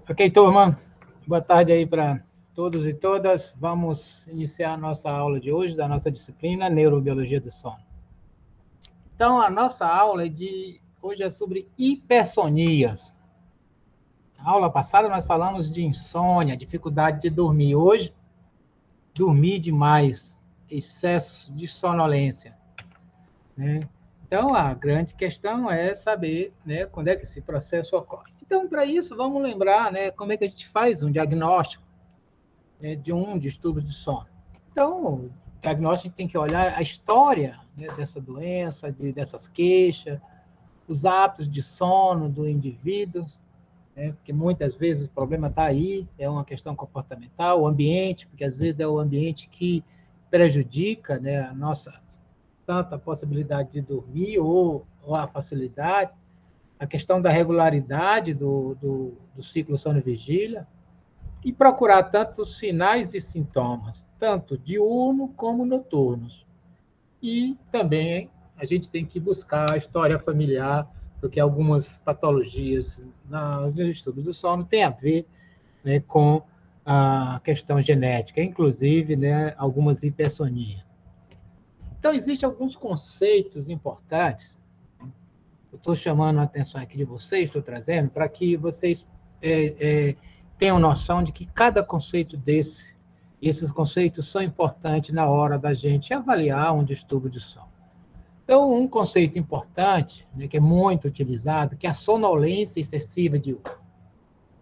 Ok, turma. Boa tarde aí para todos e todas. Vamos iniciar a nossa aula de hoje, da nossa disciplina Neurobiologia do Sono. Então, a nossa aula de hoje é sobre hipersonias. Na aula passada nós falamos de insônia, dificuldade de dormir. Hoje, dormir demais, excesso de sonolência, né? Então, a grande questão é saber, né, quando é que esse processo ocorre. Então, para isso, vamos lembrar, né, como é que a gente faz um diagnóstico, né, de um distúrbio de sono. Então, o diagnóstico tem que olhar a história, né, dessa doença, dessas queixas, os hábitos de sono do indivíduo, né, porque muitas vezes o problema está aí, é uma questão comportamental, o ambiente, porque às vezes é o ambiente que prejudica, né, a nossa tanto a possibilidade de dormir ou a facilidade, a questão da regularidade do ciclo sono-vigília, e procurar tanto sinais e sintomas, tanto diurno como noturnos. E também a gente tem que buscar a história familiar, porque algumas patologias nos estudos do sono têm a ver, né, com a questão genética, inclusive, né, algumas hipersonias. Então, existem alguns conceitos importantes. Eu estou chamando a atenção aqui de vocês, estou trazendo, para que vocês tenham noção de que cada conceito desse, esses conceitos são importantes na hora da gente avaliar um distúrbio de sono. Então, um conceito importante, né, que é muito utilizado, que é a sonolência excessiva diurna,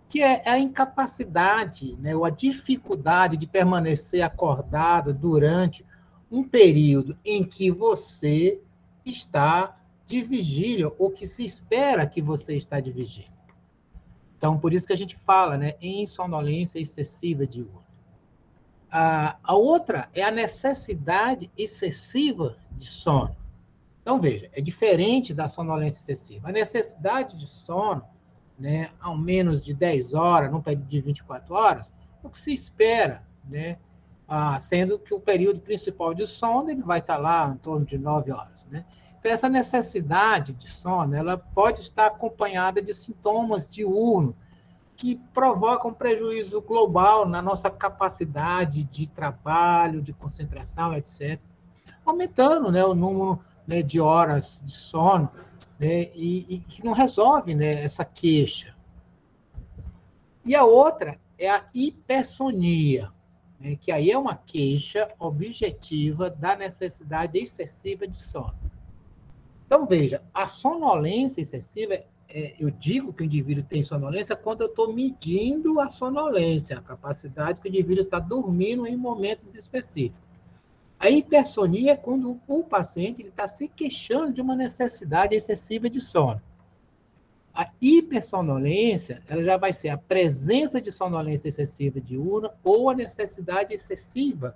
que é a incapacidade, né, ou a dificuldade de permanecer acordado durante um período em que você está de vigília, ou que se espera que você está de vigília. Então, por isso que a gente fala, né, em sonolência excessiva diurna. A outra é a necessidade excessiva de sono. Então, veja, é diferente da sonolência excessiva. A necessidade de sono, né, ao menos de 10 horas, num período de 24 horas, é o que se espera, né? Sendo que o período principal de sono ele vai estar lá em torno de 9 horas. Né? Então, essa necessidade de sono ela pode estar acompanhada de sintomas diurnos que provocam prejuízo global na nossa capacidade de trabalho, de concentração, etc., aumentando, né, o número, né, de horas de sono, né, e que não resolve, né, essa queixa. E a outra é a hipersonia, né, que aí é uma queixa objetiva da necessidade excessiva de sono. Então, veja, a sonolência excessiva, eu digo que o indivíduo tem sonolência quando eu estou medindo a sonolência, a capacidade que o indivíduo está dormindo em momentos específicos. A hipersonia é quando o paciente está se queixando de uma necessidade excessiva de sono. A hipersonolência, ela já vai ser a presença de sonolência excessiva diurna ou a necessidade excessiva,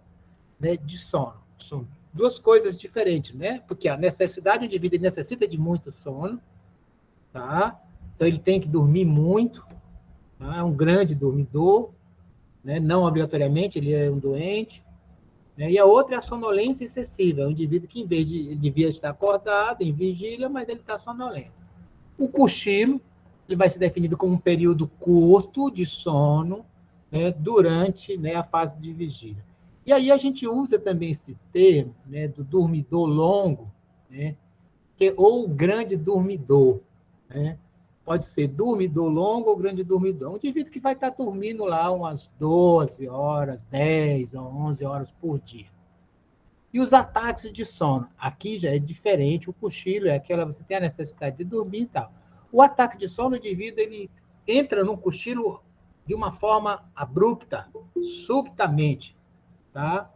né, de sono. São duas coisas diferentes, né? Porque a necessidade do indivíduo necessita de muito sono, tá? Então ele tem que dormir muito, tá? É um grande dormidor, né? Não obrigatoriamente ele é um doente. E a outra é a sonolência excessiva, é um indivíduo que, em vez de ele devia estar acordado, em vigília, mas ele está sonolento. O cochilo ele vai ser definido como um período curto de sono, né, durante, né, a fase de vigília. E aí a gente usa também esse termo, né, do dormidor longo, né, ou grande dormidor. Né? Pode ser dormidor longo ou grande dormidor. Um indivíduo que vai estar dormindo lá umas 12 horas, 10 ou 11 horas por dia. E os ataques de sono. Aqui já é diferente, o cochilo é aquela, você tem a necessidade de dormir e tal. O ataque de sono, o indivíduo, ele entra no cochilo de uma forma abrupta, subitamente, tá?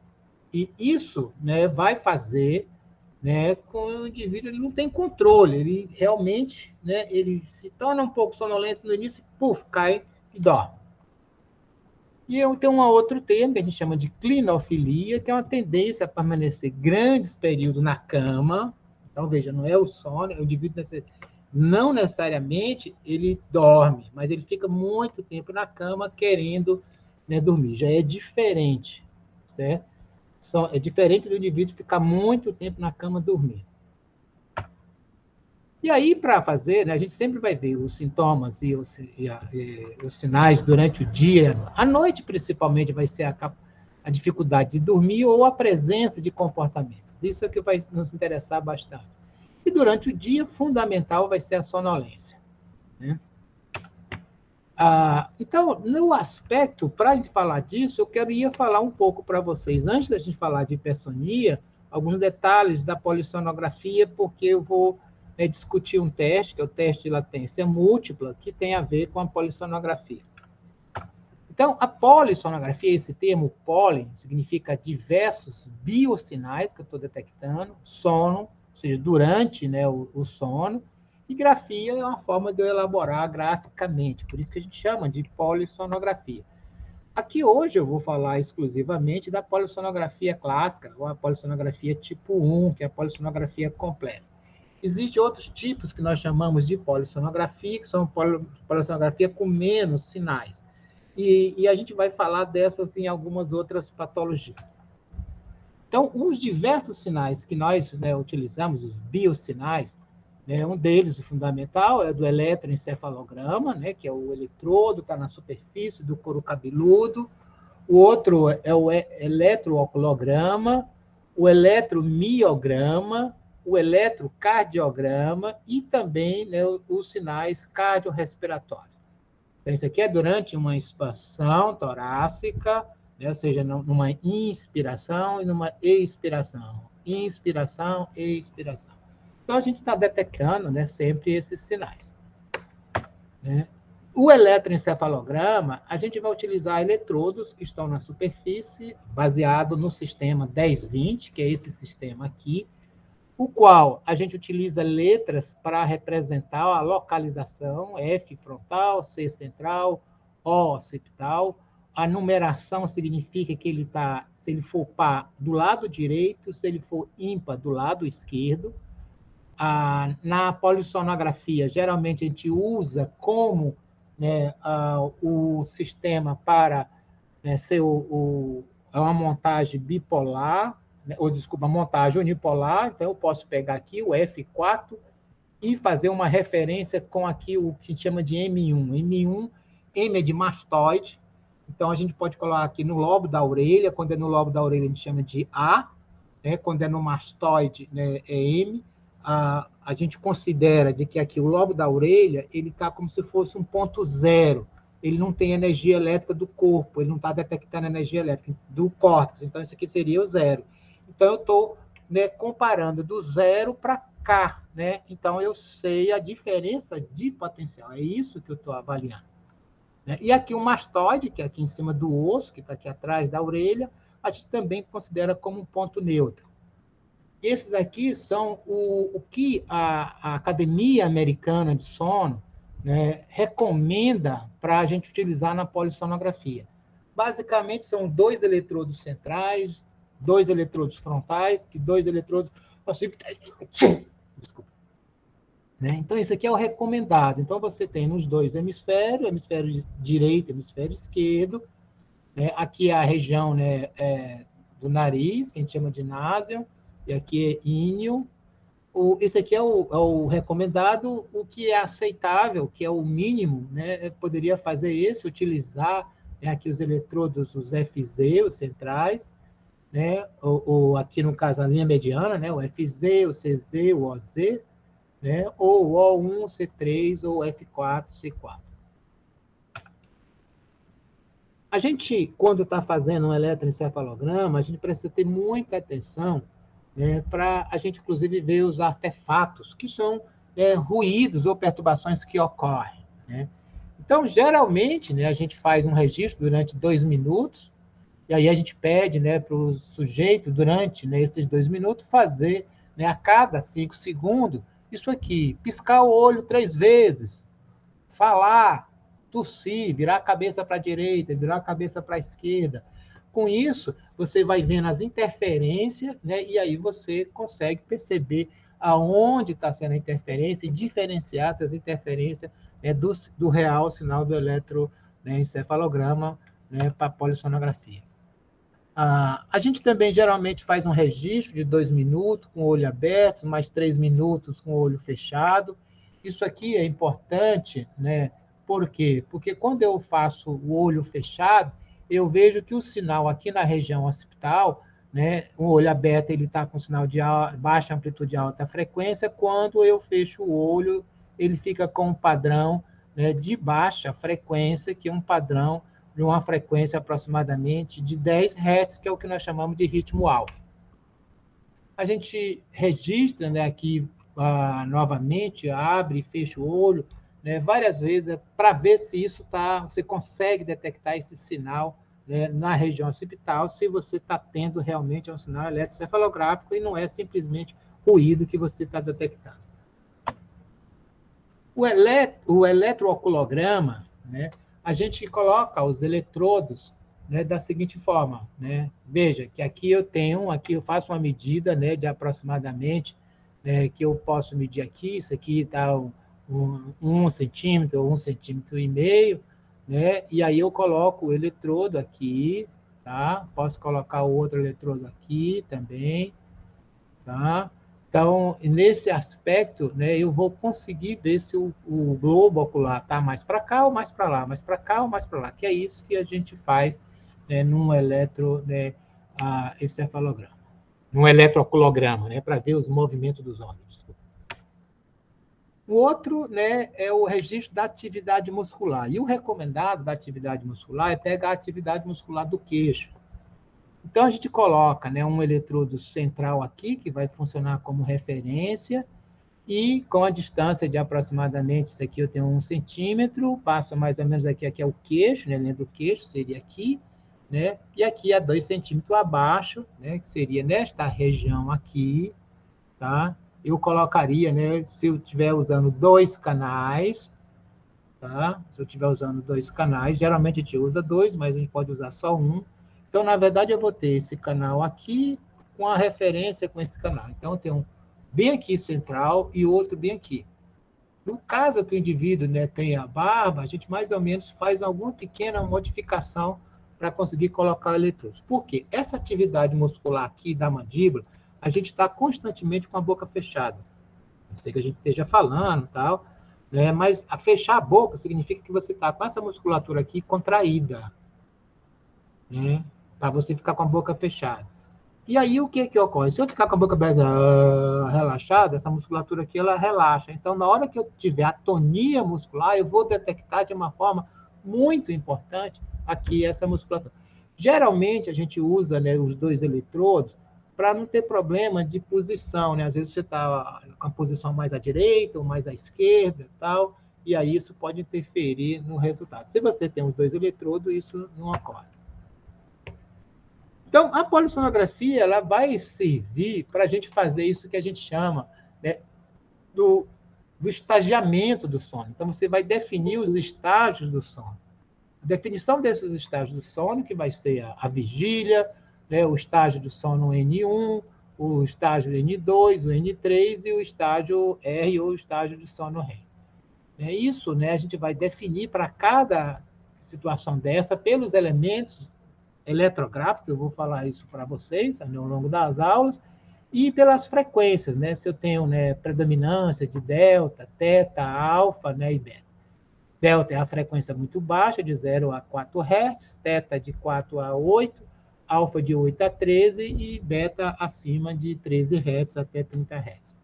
E isso, né, vai fazer, né, com o indivíduo, ele não tem controle, ele realmente, né, ele se torna um pouco sonolento no início, puf, cai e dorme. E eu tenho um outro termo que a gente chama de clinofilia, que é uma tendência a permanecer grandes períodos na cama. Então, veja, não é o sono, o indivíduo não necessariamente ele dorme, mas ele fica muito tempo na cama querendo, né, dormir. Já é diferente, certo? É diferente do indivíduo ficar muito tempo na cama dormindo. E aí, para fazer, né, a gente sempre vai ver os sintomas e os sinais durante o dia. À noite, principalmente, vai ser a dificuldade de dormir ou a presença de comportamentos. Isso é que vai nos interessar bastante. E durante o dia, fundamental vai ser a sonolência, né? Então, no aspecto, para a gente falar disso, eu queria falar um pouco para vocês, antes da gente falar de hipersonia, alguns detalhes da polissonografia, porque eu vou discutir um teste, que é o teste de latência múltipla, que tem a ver com a polissonografia. Então, a polissonografia, esse termo poli, significa diversos biosinais que eu estou detectando, sono, ou seja, durante, né, o sono, e grafia é uma forma de eu elaborar graficamente, por isso que a gente chama de polissonografia. Aqui hoje eu vou falar exclusivamente da polissonografia clássica, ou a polissonografia tipo 1, que é a polissonografia completa. Existem outros tipos que nós chamamos de polissonografia, que são polissonografia com menos sinais. E a gente vai falar dessas em algumas outras patologias. Então, os diversos sinais que nós, né, utilizamos, os biosinais, né, um deles, o fundamental, é do eletroencefalograma, né, que é o eletrodo, está na superfície do couro cabeludo. O outro é o eletrooculograma, o eletromiograma, o eletrocardiograma e também, né, os sinais cardiorrespiratórios. Então, isso aqui é durante uma expansão torácica, né? Ou seja, numa inspiração e numa expiração. Inspiração e expiração. Então, a gente está detectando, né, sempre esses sinais, né? O eletroencefalograma, a gente vai utilizar eletrodos que estão na superfície, baseado no sistema 1020, que é esse sistema aqui, o qual a gente utiliza letras para representar a localização, F frontal, C central, O occipital. A numeração significa que ele está, se ele for par, do lado direito, se ele for ímpar, do lado esquerdo. Na polissonografia, geralmente a gente usa como, né, o sistema para, né, ser uma montagem bipolar, ou desculpa, montagem unipolar. Então, eu posso pegar aqui o F4 e fazer uma referência com aqui o que a gente chama de M1. M1, M é de mastoide, então a gente pode colocar aqui no lobo da orelha. Quando é no lobo da orelha, a gente chama de A, né? Quando é no mastoide, né, é M. A gente considera de que aqui o lobo da orelha ele está como se fosse um ponto zero. Ele não tem energia elétrica do corpo, ele não está detectando energia elétrica do córtex. Então, isso aqui seria o zero. Então, eu estou, né, comparando do zero para cá, né? Então, eu sei a diferença de potencial. É isso que eu estou avaliando, né? E aqui o mastoide, que é aqui em cima do osso, que está aqui atrás da orelha, a gente também considera como um ponto neutro. Esses aqui são o que a Academia Americana de Sono, né, recomenda para a gente utilizar na polissonografia. Basicamente, são 2 eletrodos centrais, 2 eletrodos frontais e 2 eletrodos... Desculpa. Né? Então, isso aqui é o recomendado. Então, você tem nos 2 hemisférios, hemisfério direito e hemisfério esquerdo. Né? Aqui é a região, né, do nariz, que a gente chama de násium, e aqui é íneo. Esse aqui é o recomendado. O que é aceitável, que é o mínimo, né, poderia fazer esse, utilizar, né, aqui os eletrodos, os FZ, os centrais, né, ou aqui no caso a linha mediana, né, o FZ, o CZ, o OZ, né, ou o O1, C3 ou F4, C4. A gente, quando está fazendo um eletroencefalograma, a gente precisa ter muita atenção, né, para a gente, inclusive, ver os artefatos, que são, ruídos ou perturbações que ocorrem, né? Então, geralmente, né, a gente faz um registro durante 2 minutos, e aí a gente pede, né, para o sujeito, durante, né, esses 2 minutos, fazer, né, a cada 5 segundos, isso aqui, piscar o olho 3 vezes, falar, tossir, virar a cabeça para a direita, virar a cabeça para a esquerda. Com isso, você vai vendo as interferências, né, e aí você consegue perceber aonde está sendo a interferência e diferenciar essas interferências, né, do real sinal do eletroencefalograma, né, para a polissonografia. A gente também geralmente faz um registro de 2 minutos com o olho aberto, mais 3 minutos com o olho fechado. Isso aqui é importante, né? Por quê? Porque quando eu faço o olho fechado, eu vejo que o sinal aqui na região occipital, né, o olho aberto ele está com sinal de baixa amplitude e alta frequência, quando eu fecho o olho, ele fica com um padrão, né, de baixa frequência, que é um padrão de uma frequência aproximadamente de 10 Hz, que é o que nós chamamos de ritmo alfa. A gente registra, né, aqui novamente, abre e fecha o olho, né, várias vezes para ver se isso você consegue detectar esse sinal, né, na região occipital, se você está tendo realmente um sinal eletrocefalográfico e não é simplesmente ruído que você está detectando. O eletrooculograma, né, a gente coloca os eletrodos, né, da seguinte forma, né? Veja que aqui eu faço uma medida, né, de aproximadamente, né, que eu posso medir aqui, isso aqui está um centímetro ou 1,5 cm, né? E aí eu coloco o eletrodo aqui, tá? Posso colocar o outro eletrodo aqui também, tá? Então, nesse aspecto, né, eu vou conseguir ver se o globo ocular está mais para cá ou mais para lá, mais para cá ou mais para lá, que é isso que a gente faz, né, num encefalograma, num eletrooculograma, né, para ver os movimentos dos olhos. O outro, né, é o registro da atividade muscular. E o recomendado da atividade muscular é pegar a atividade muscular do queixo. Então, a gente coloca, né, um eletrodo central aqui, que vai funcionar como referência, e com a distância de aproximadamente, isso aqui eu tenho 1 centímetro, passo mais ou menos aqui é o queixo, né, dentro do queixo, seria aqui, né, e aqui a 2 centímetros abaixo, né, que seria nesta região aqui, tá? Eu colocaria, né, se eu estiver usando 2 canais, tá? Se eu estiver usando 2 canais, geralmente a gente usa 2, mas a gente pode usar só um. Então, na verdade, eu vou ter esse canal aqui com a referência com esse canal. Então, eu tenho um bem aqui central e outro bem aqui. No caso que o indivíduo, né, tenha barba, a gente mais ou menos faz alguma pequena modificação para conseguir colocar o eletrodo. Por quê? Essa atividade muscular aqui da mandíbula, a gente está constantemente com a boca fechada. Não sei que a gente esteja falando, tal, né? Mas fechar a boca significa que você está com essa musculatura aqui contraída, né? Para você ficar com a boca fechada. E aí, o que ocorre? Se eu ficar com a boca relaxada, essa musculatura aqui, ela relaxa. Então, na hora que eu tiver atonia muscular, eu vou detectar de uma forma muito importante aqui essa musculatura. Geralmente, a gente usa, né, os 2 eletrodos para não ter problema de posição, né? Às vezes você está com a posição mais à direita ou mais à esquerda, tal, e aí isso pode interferir no resultado. Se você tem os 2 eletrodos, isso não ocorre. Então, a polissonografia ela vai servir para a gente fazer isso que a gente chama, né, do estagiamento do sono. Então, você vai definir os estágios do sono. A definição desses estágios do sono, que vai ser a vigília, né, o estágio do sono N1, o estágio N2, o N3 e o estágio R, ou o estágio de sono REM. Isso, né, a gente vai definir para cada situação dessa pelos elementos eletrográficos, eu vou falar isso para vocês ao longo das aulas, e pelas frequências, né? Se eu tenho, né, predominância de delta, teta, alfa, né, e beta. Delta é a frequência muito baixa, de 0 a 4 Hz, teta de 4 a 8, alfa de 8 a 13 e beta acima de 13 Hz até 30 Hz.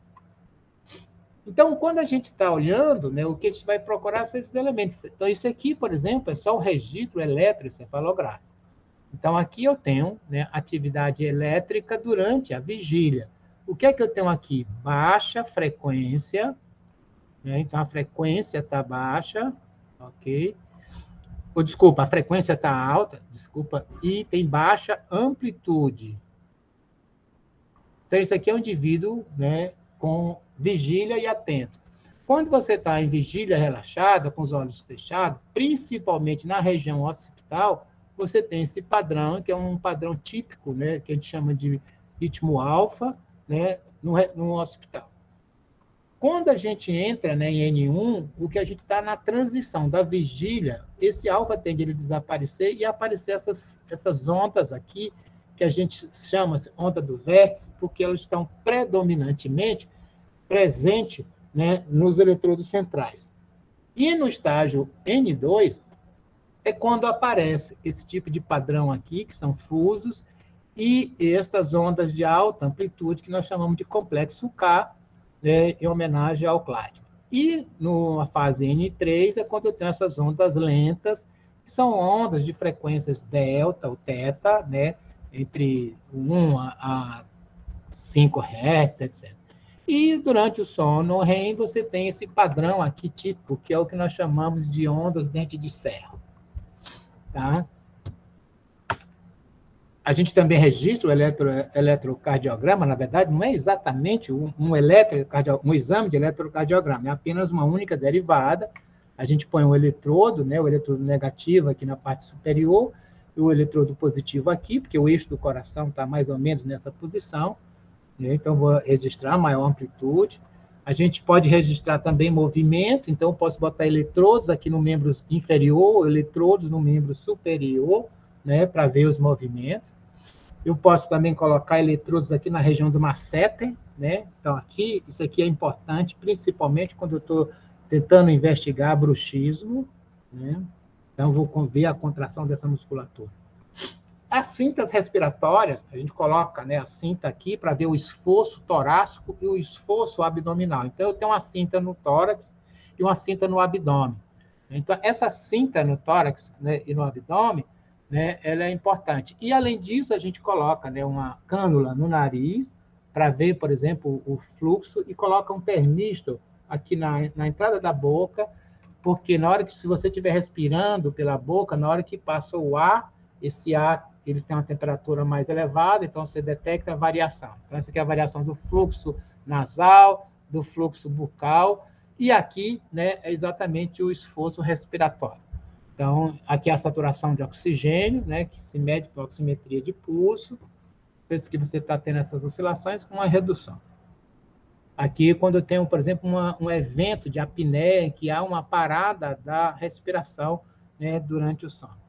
Então, quando a gente está olhando, né, o que a gente vai procurar são esses elementos. Então, isso aqui, por exemplo, é só o registro eletroencefalográfico. Então, aqui eu tenho, né, atividade elétrica durante a vigília. O que é que eu tenho aqui? Baixa frequência, né? Então, a frequência está baixa, ok? Ou, desculpa, a frequência está alta, desculpa, e tem baixa amplitude. Então, isso aqui é um indivíduo, né, com vigília e atento. Quando você está em vigília relaxada, com os olhos fechados, principalmente na região occipital, você tem esse padrão, que é um padrão típico, né, que a gente chama de ritmo alfa, né, no occipital. Quando a gente entra, né, em N1, o que a gente está na transição da vigília, esse alfa tende a desaparecer e aparecer essas ondas aqui, que a gente chama de onda do vértice, porque elas estão predominantemente presentes, né, nos eletrodos centrais. E no estágio N2 é quando aparece esse tipo de padrão aqui, que são fusos, e estas ondas de alta amplitude, que nós chamamos de complexo K, né, em homenagem ao Cladman. E na fase N3 é quando eu tenho essas ondas lentas, que são ondas de frequências delta ou teta, né, entre 1 a 5 Hz, etc. E durante o sono REM, você tem esse padrão aqui típico, que é o que nós chamamos de ondas dente de serra. Tá? A gente também registra o eletrocardiograma, na verdade, não é exatamente um exame de eletrocardiograma, é apenas uma única derivada. A gente põe um eletrodo, né, o eletrodo negativo aqui na parte superior, e o eletrodo positivo aqui, porque o eixo do coração está mais ou menos nessa posição, né, então vou registrar maior amplitude. A gente pode registrar também movimento, então eu posso botar eletrodos aqui no membro inferior, eletrodos no membro superior, né, para ver os movimentos. Eu posso também colocar eletrodos aqui na região do masseter, né? Então, aqui, isso aqui é importante, principalmente quando eu estou tentando investigar bruxismo, né? Então, vou ver a contração dessa musculatura. As cintas respiratórias, a gente coloca, né, a cinta aqui para ver o esforço torácico e o esforço abdominal. Então, eu tenho uma cinta no tórax e uma cinta no abdômen. Então, essa cinta no tórax, né, e no abdômen, né, ela é importante. E, além disso, a gente coloca, né, uma cânula no nariz para ver, por exemplo, o fluxo e coloca um termistor aqui na entrada da boca, porque na hora que, se você estiver respirando pela boca, na hora que passa o ar, esse ar ele tem uma temperatura mais elevada, então você detecta a variação. Então, essa aqui é a variação do fluxo nasal, do fluxo bucal, e aqui, né, é exatamente o esforço respiratório. Então, aqui é a saturação de oxigênio, né, que se mede pela oximetria de pulso, pensa que você está tendo essas oscilações com uma redução. Aqui, quando eu tenho, por exemplo, um evento de apneia, em que há uma parada da respiração, né, durante o sono.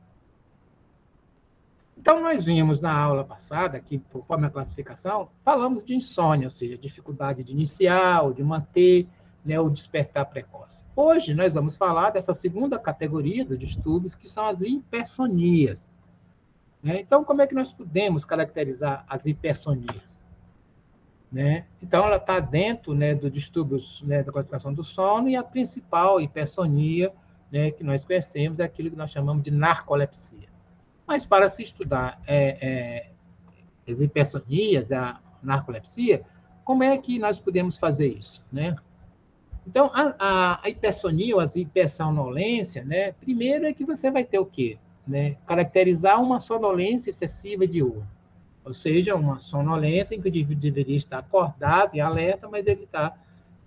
Então, nós vimos na aula passada, que, conforme a classificação, falamos de insônia, ou seja, dificuldade de iniciar ou de manter, né, o despertar precoce. Hoje, nós vamos falar dessa segunda categoria de distúrbios, que são as hipersonias. Né? Então, como é que nós podemos caracterizar as hipersonias? Né? Então, ela está dentro, né, do distúrbios, né, da classificação do sono, e a principal hipersonia, né, que nós conhecemos é aquilo que nós chamamos de narcolepsia. Mas, para se estudar as hipersonias, a narcolepsia, como é que nós podemos fazer isso? Né? Então, a hipersonia ou a hipersonolência, né, primeiro é que você vai ter o quê? Né? Caracterizar uma sonolência excessiva diurna. Ou seja, uma sonolência em que o indivíduo deveria estar acordado e alerta, mas ele está,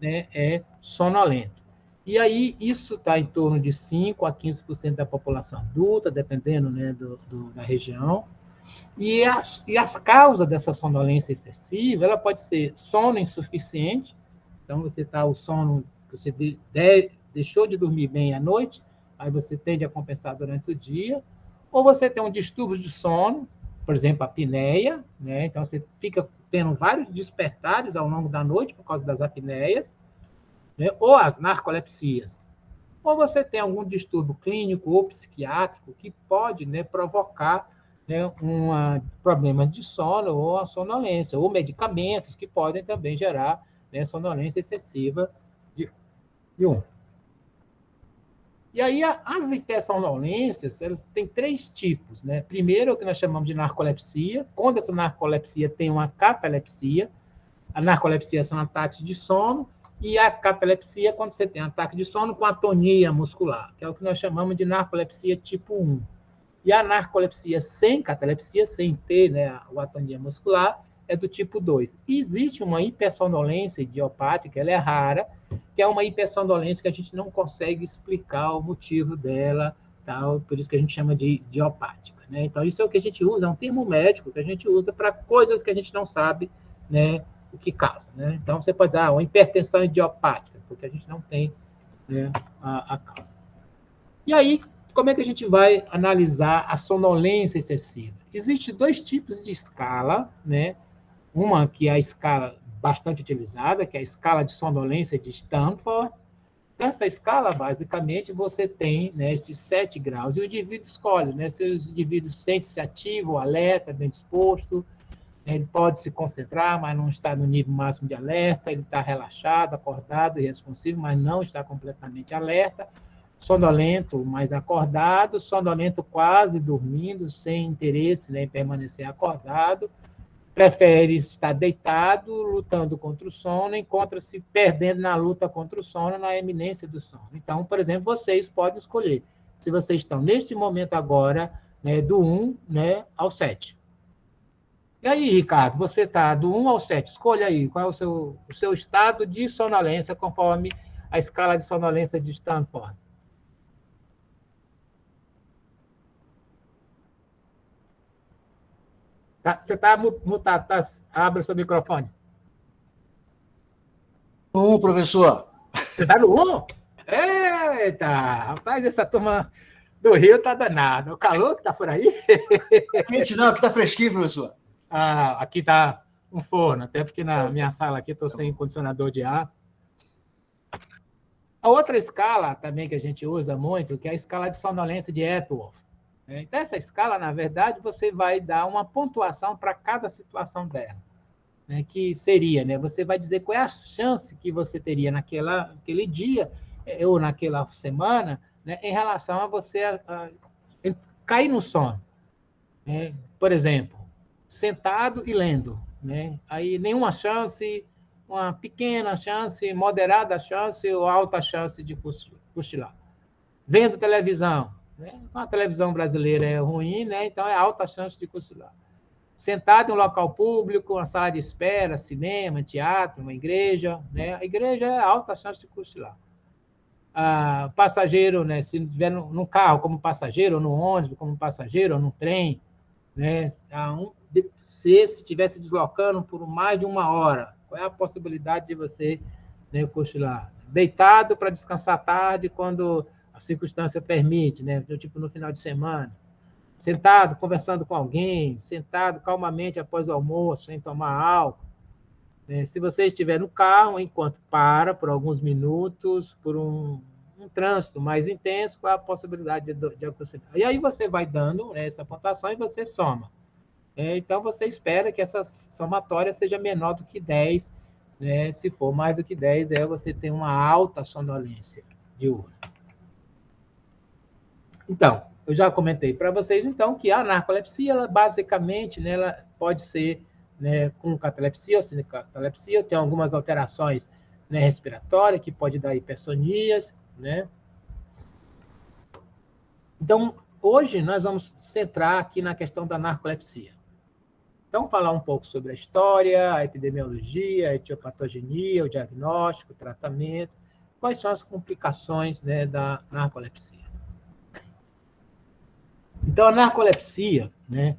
né, sonolento. E aí, isso está em torno de 5% a 15% da população adulta, dependendo, né, da região. E as causas dessa sonolência excessiva, ela pode ser sono insuficiente, então você está o sono, você deixou de dormir bem à noite, aí você tende a compensar durante o dia, ou você tem um distúrbio de sono, por exemplo, a apneia, né? Então você fica tendo vários despertares ao longo da noite por causa das apneias, né? Ou as narcolepsias. Ou você tem algum distúrbio clínico ou psiquiátrico que pode, né, provocar, né, um problema de sono ou a sonolência, ou medicamentos que podem também gerar, né, sonolência excessiva de um. E aí, as hipersonolências, elas têm 3 tipos. Né? Primeiro, o que nós chamamos de narcolepsia, quando essa narcolepsia tem uma catalepsia. A narcolepsia são ataques de sono, e a catalepsia, quando você tem ataque de sono com atonia muscular, que é o que nós chamamos de narcolepsia tipo 1. E a narcolepsia sem catalepsia, sem ter, né, a atonia muscular, é do tipo 2. E existe uma hipersonolência idiopática, ela é rara, que é uma hipersonolência que a gente não consegue explicar o motivo dela, tal, por isso que a gente chama de idiopática. Né? Então, isso é o que a gente usa, é um termo médico que a gente usa para coisas que a gente não sabe, né, o que causa. Né? Então, você pode dizer, uma hipertensão idiopática, porque a gente não tem, né, a causa. E aí, como é que a gente vai analisar a sonolência excessiva? Existem dois tipos de escala, né? Uma que é a escala bastante utilizada, que é a escala de sonolência de Stanford. Nessa escala, basicamente, você tem, né, esses 7 graus, e o indivíduo escolhe, né, se o indivíduo sente-se ativo, alerta, bem disposto, né, ele pode se concentrar, mas não está no nível máximo de alerta, ele está relaxado, acordado e responsivo, mas não está completamente alerta, sonolento, mas acordado, sonolento quase dormindo, sem interesse, né, em permanecer acordado, prefere estar deitado, lutando contra o sono, encontra-se perdendo na luta contra o sono, na eminência do sono. Então, por exemplo, vocês podem escolher se vocês estão, neste momento agora, né, do 1, né, ao 7. E aí, Ricardo, você está do 1 ao 7, escolha aí qual é o seu estado de sonolência conforme a escala de sonolência de Stanford. Tá, você está mutado, tá? Abra o seu microfone. Professor. Você está no 1? Eita, rapaz, essa turma do Rio tá danada. O calor que tá por aí? Quente não, aqui tá fresquinho, professor. Ah, aqui tá um forno, até porque na minha sala aqui estou sem condicionador de ar. A outra escala também que a gente usa muito, que é a escala de sonolência de Epworth. Então, essa escala, na verdade, você vai dar uma pontuação para cada situação dela. Né, que seria, né, você vai dizer qual é a chance que você teria naquele dia ou naquela semana, né, em relação a você cair no sono. Né? Por exemplo, sentado e lendo. Né? Aí nenhuma chance, uma pequena chance, moderada chance ou alta chance de cochilar. Vendo televisão. Né? A televisão brasileira é ruim, né? Então é alta chance de cochilar. Sentado em um local público, uma sala de espera, cinema, teatro, uma igreja, né? A igreja é alta chance de cochilar. Passageiro, né? Se estiver no carro como passageiro, ou no ônibus como passageiro, ou no trem, né? Se estiver se deslocando por mais de 1 hora, qual é a possibilidade de você, né, cochilar? Deitado para descansar tarde, quando a circunstância permite, né? Tipo no final de semana. Sentado, conversando com alguém, sentado calmamente após o almoço, sem tomar álcool. Se você estiver no carro, enquanto para por alguns minutos, por um trânsito mais intenso, qual é a possibilidade de acontecer? E aí você vai dando, né, essa pontuação e você soma. Então, você espera que essa somatória seja menor do que 10. Né? Se for mais do que 10, você tem uma alta sonolência diurna. Então, eu já comentei para vocês, então, que a narcolepsia, ela, basicamente, né, ela pode ser, né, com catalepsia ou sem catalepsia, tem algumas alterações, né, respiratórias, que pode dar hipersonias, né? Então, hoje nós vamos centrar aqui na questão da narcolepsia. Então, falar um pouco sobre a história, a epidemiologia, a etiopatogenia, o diagnóstico, o tratamento, quais são as complicações, né, da narcolepsia. Então, a narcolepsia, né,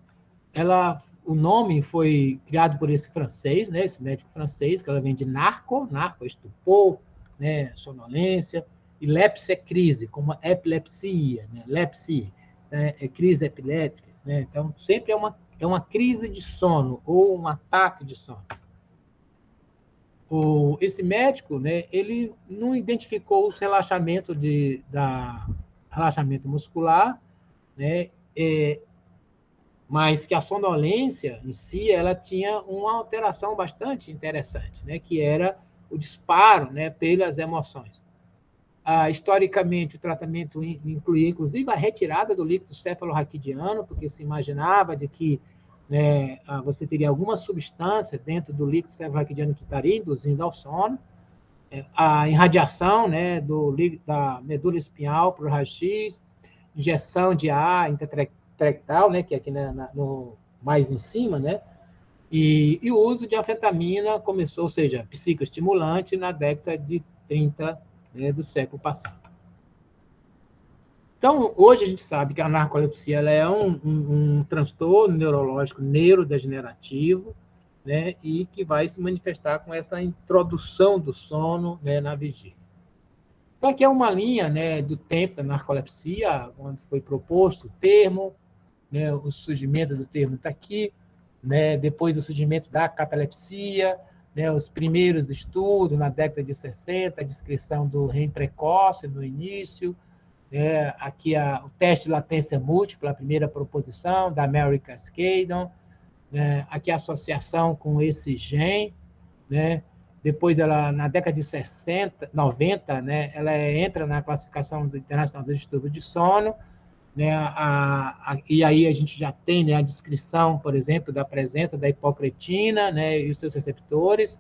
o nome foi criado por esse francês, né, esse médico francês, que ela vem de narco é estupor, né, sonolência, e lepsia é crise, como epilepsia, né, lepsia, né, é crise epilética. Né, então, sempre é uma crise de sono ou um ataque de sono. Esse médico, né, ele não identificou os relaxamento relaxamento muscular, né, mas que a sonolência em si, ela tinha uma alteração bastante interessante, né, que era o disparo, né, pelas emoções. Historicamente, o tratamento incluía, inclusive, a retirada do líquido cefalorraquidiano, porque se imaginava de que, né, você teria alguma substância dentro do líquido cefalorraquidiano que estaria induzindo ao sono, a irradiação, né, da medula espinhal para o raio-x, injeção de ar intratraqueal, né, que é aqui mais em cima, né, e o uso de anfetamina começou, ou seja, psicoestimulante, na década de 30, né, do século passado. Então, hoje a gente sabe que a narcolepsia ela é um transtorno neurológico neurodegenerativo, né, e que vai se manifestar com essa introdução do sono, né, na vigília. Então, aqui é uma linha, né, do tempo da narcolepsia, onde foi proposto o termo, né, o surgimento do termo está aqui, né, depois do surgimento da catalepsia, né, os primeiros estudos na década de 60, a descrição do REM precoce no início, né, aqui o teste de latência múltipla, a primeira proposição da Mary Cascadon, né, aqui a associação com esse gene, né, depois ela, na década de 60, 90, né, ela entra na classificação internacional dos distúrbios de sono, né, e aí a gente já tem, né, a descrição, por exemplo, da presença da hipocretina, né, e os seus receptores.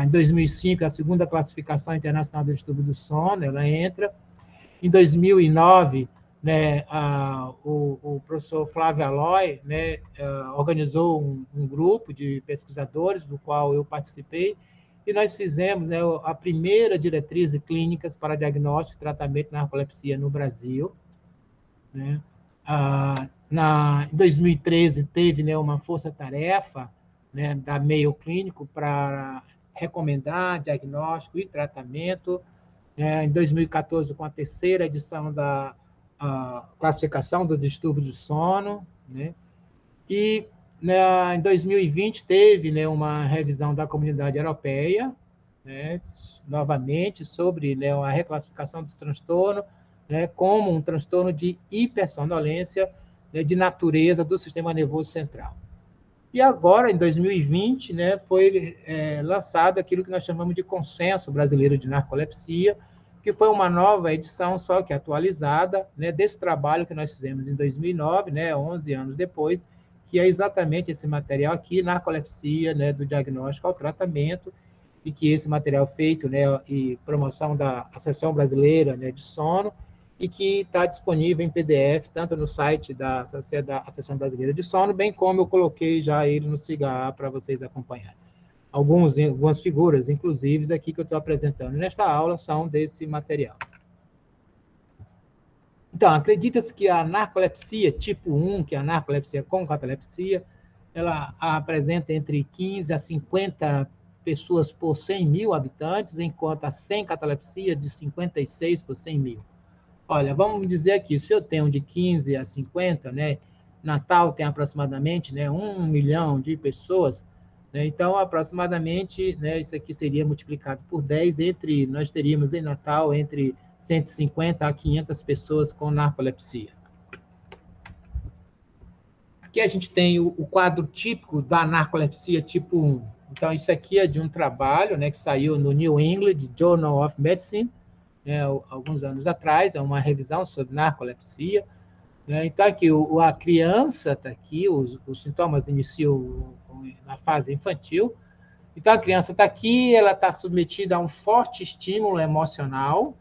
Em 2005, a segunda classificação internacional do distúrbio do sono, ela entra. Em 2009, né, o professor Flávio Aloy, né, organizou um grupo de pesquisadores, do qual eu participei, e nós fizemos, né, a primeira diretriz clínicas para diagnóstico e tratamento de narcolepsia no Brasil, né? Em 2013, teve, né, uma força-tarefa, né, da Mayo Clínico para recomendar diagnóstico e tratamento. Em 2014, com a terceira edição da classificação do distúrbio do sono, né? E, né, em 2020, teve, né, uma revisão da Comunidade Europeia, né, novamente, sobre, né, a reclassificação do transtorno, né, como um transtorno de hipersonolência, né, de natureza do sistema nervoso central. E agora, em 2020, né, foi lançado aquilo que nós chamamos de Consenso Brasileiro de Narcolepsia, que foi uma nova edição, só que atualizada, né, desse trabalho que nós fizemos em 2009, né, 11 anos depois, que é exatamente esse material aqui, narcolepsia, né, do diagnóstico ao tratamento, e que esse material feito, né, e promoção da Associação Brasileira, né, de Sono, e que está disponível em PDF, tanto no site da Associação Brasileira de Sono, bem como eu coloquei já ele no CIGA para vocês acompanharem. Algumas figuras, inclusive, aqui que eu estou apresentando nesta aula, são desse material. Então, acredita-se que a narcolepsia tipo 1, que é a narcolepsia com catalepsia, ela apresenta entre 15 a 50 pessoas por 100 mil habitantes, enquanto a sem catalepsia de 56 por 100 mil. Olha, vamos dizer aqui, se eu tenho de 15 a 50, né, Natal tem aproximadamente, né, 1 milhão de pessoas, né, então aproximadamente, né, isso aqui seria multiplicado por 10, nós teríamos em Natal entre 150 a 500 pessoas com narcolepsia. Aqui a gente tem o quadro típico da narcolepsia tipo 1. Então, isso aqui é de um trabalho, né, que saiu no New England Journal of Medicine, né, alguns anos atrás, é uma revisão sobre narcolepsia. Né? Então, aqui, a criança está aqui, os sintomas iniciam na fase infantil. Então, a criança está aqui, ela está submetida a um forte estímulo emocional.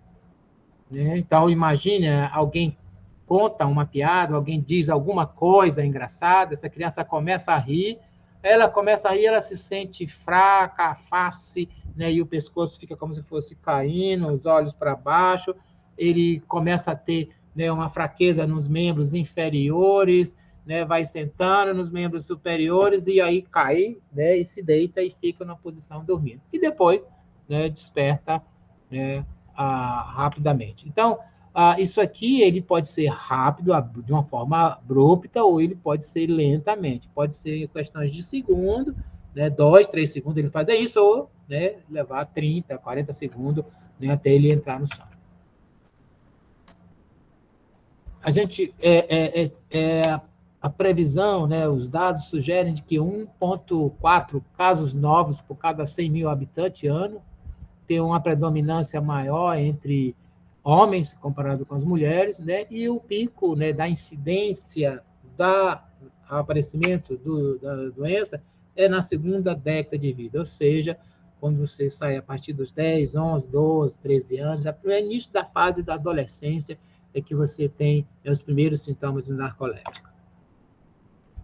Né? Então, imagine, alguém conta uma piada, alguém diz alguma coisa engraçada, essa criança começa a rir, ela se sente fraca, a face, né, e o pescoço fica como se fosse caindo, os olhos para baixo, ele começa a ter, né, uma fraqueza nos membros inferiores, né, vai sentando nos membros superiores e aí cai, né, e se deita e fica na posição dormindo. E depois, né, desperta, né, rapidamente. Então, isso aqui ele pode ser rápido, de uma forma abrupta, ou ele pode ser lentamente. Pode ser questões de segundo, né, 2, 3 segundos ele fazer isso, ou, né, levar 30, 40 segundos, né, até ele entrar no sono. A gente, a previsão, né, os dados sugerem de que 1,4 casos novos por cada 100 mil habitantes ano, tem uma predominância maior entre homens comparado com as mulheres, né? E o pico, né, da incidência do aparecimento da doença é na segunda década de vida, ou seja, quando você sai a partir dos 10, 11, 12, 13 anos, é o início da fase da adolescência é que você tem os primeiros sintomas narcolépticos.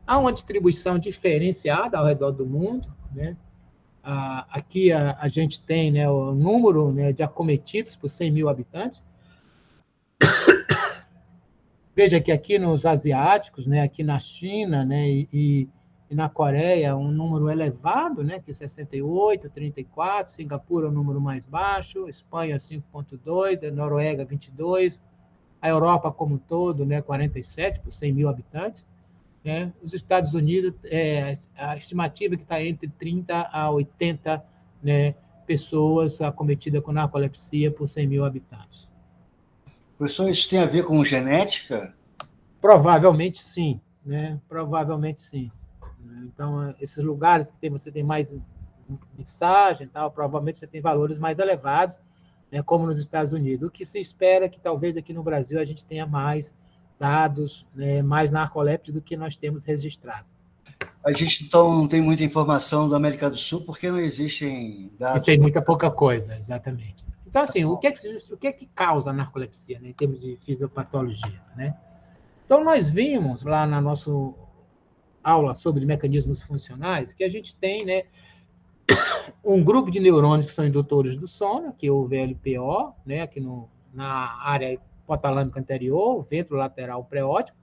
Há uma distribuição diferenciada ao redor do mundo, né? Aqui a gente tem, né, o número, né, de acometidos por 100 mil habitantes. Veja que aqui nos asiáticos, né, aqui na China, né, e e na Coreia um número elevado, né, que é 68, 34, Singapura é o número mais baixo, Espanha 5,2, a Noruega 22, a Europa como um todo, né, 47 por 100 mil habitantes, né? Os Estados Unidos, a estimativa é que está entre 30 a 80, né, pessoas acometidas com narcolepsia por 100 mil habitantes. Professor, isso tem a ver com genética? Provavelmente sim, né? Provavelmente sim. Então, esses lugares que você tem mais mixagem, tal, provavelmente você tem valores mais elevados, né, como nos Estados Unidos. O que se espera é que talvez aqui no Brasil a gente tenha mais dados, né, mais narcolépticos do que nós temos registrado. A gente, então, não tem muita informação da América do Sul porque não existem E dados. tem muita pouca coisa, exatamente. Então, assim, o que é que causa a narcolepsia, né, em termos de fisiopatologia, né? Então, nós vimos lá na nossa aula sobre mecanismos funcionais que a gente tem, né, um grupo de neurônios que são indutores do sono, que é o VLPO, né, aqui na área hipotalâmica anterior, o ventro lateral preóptico,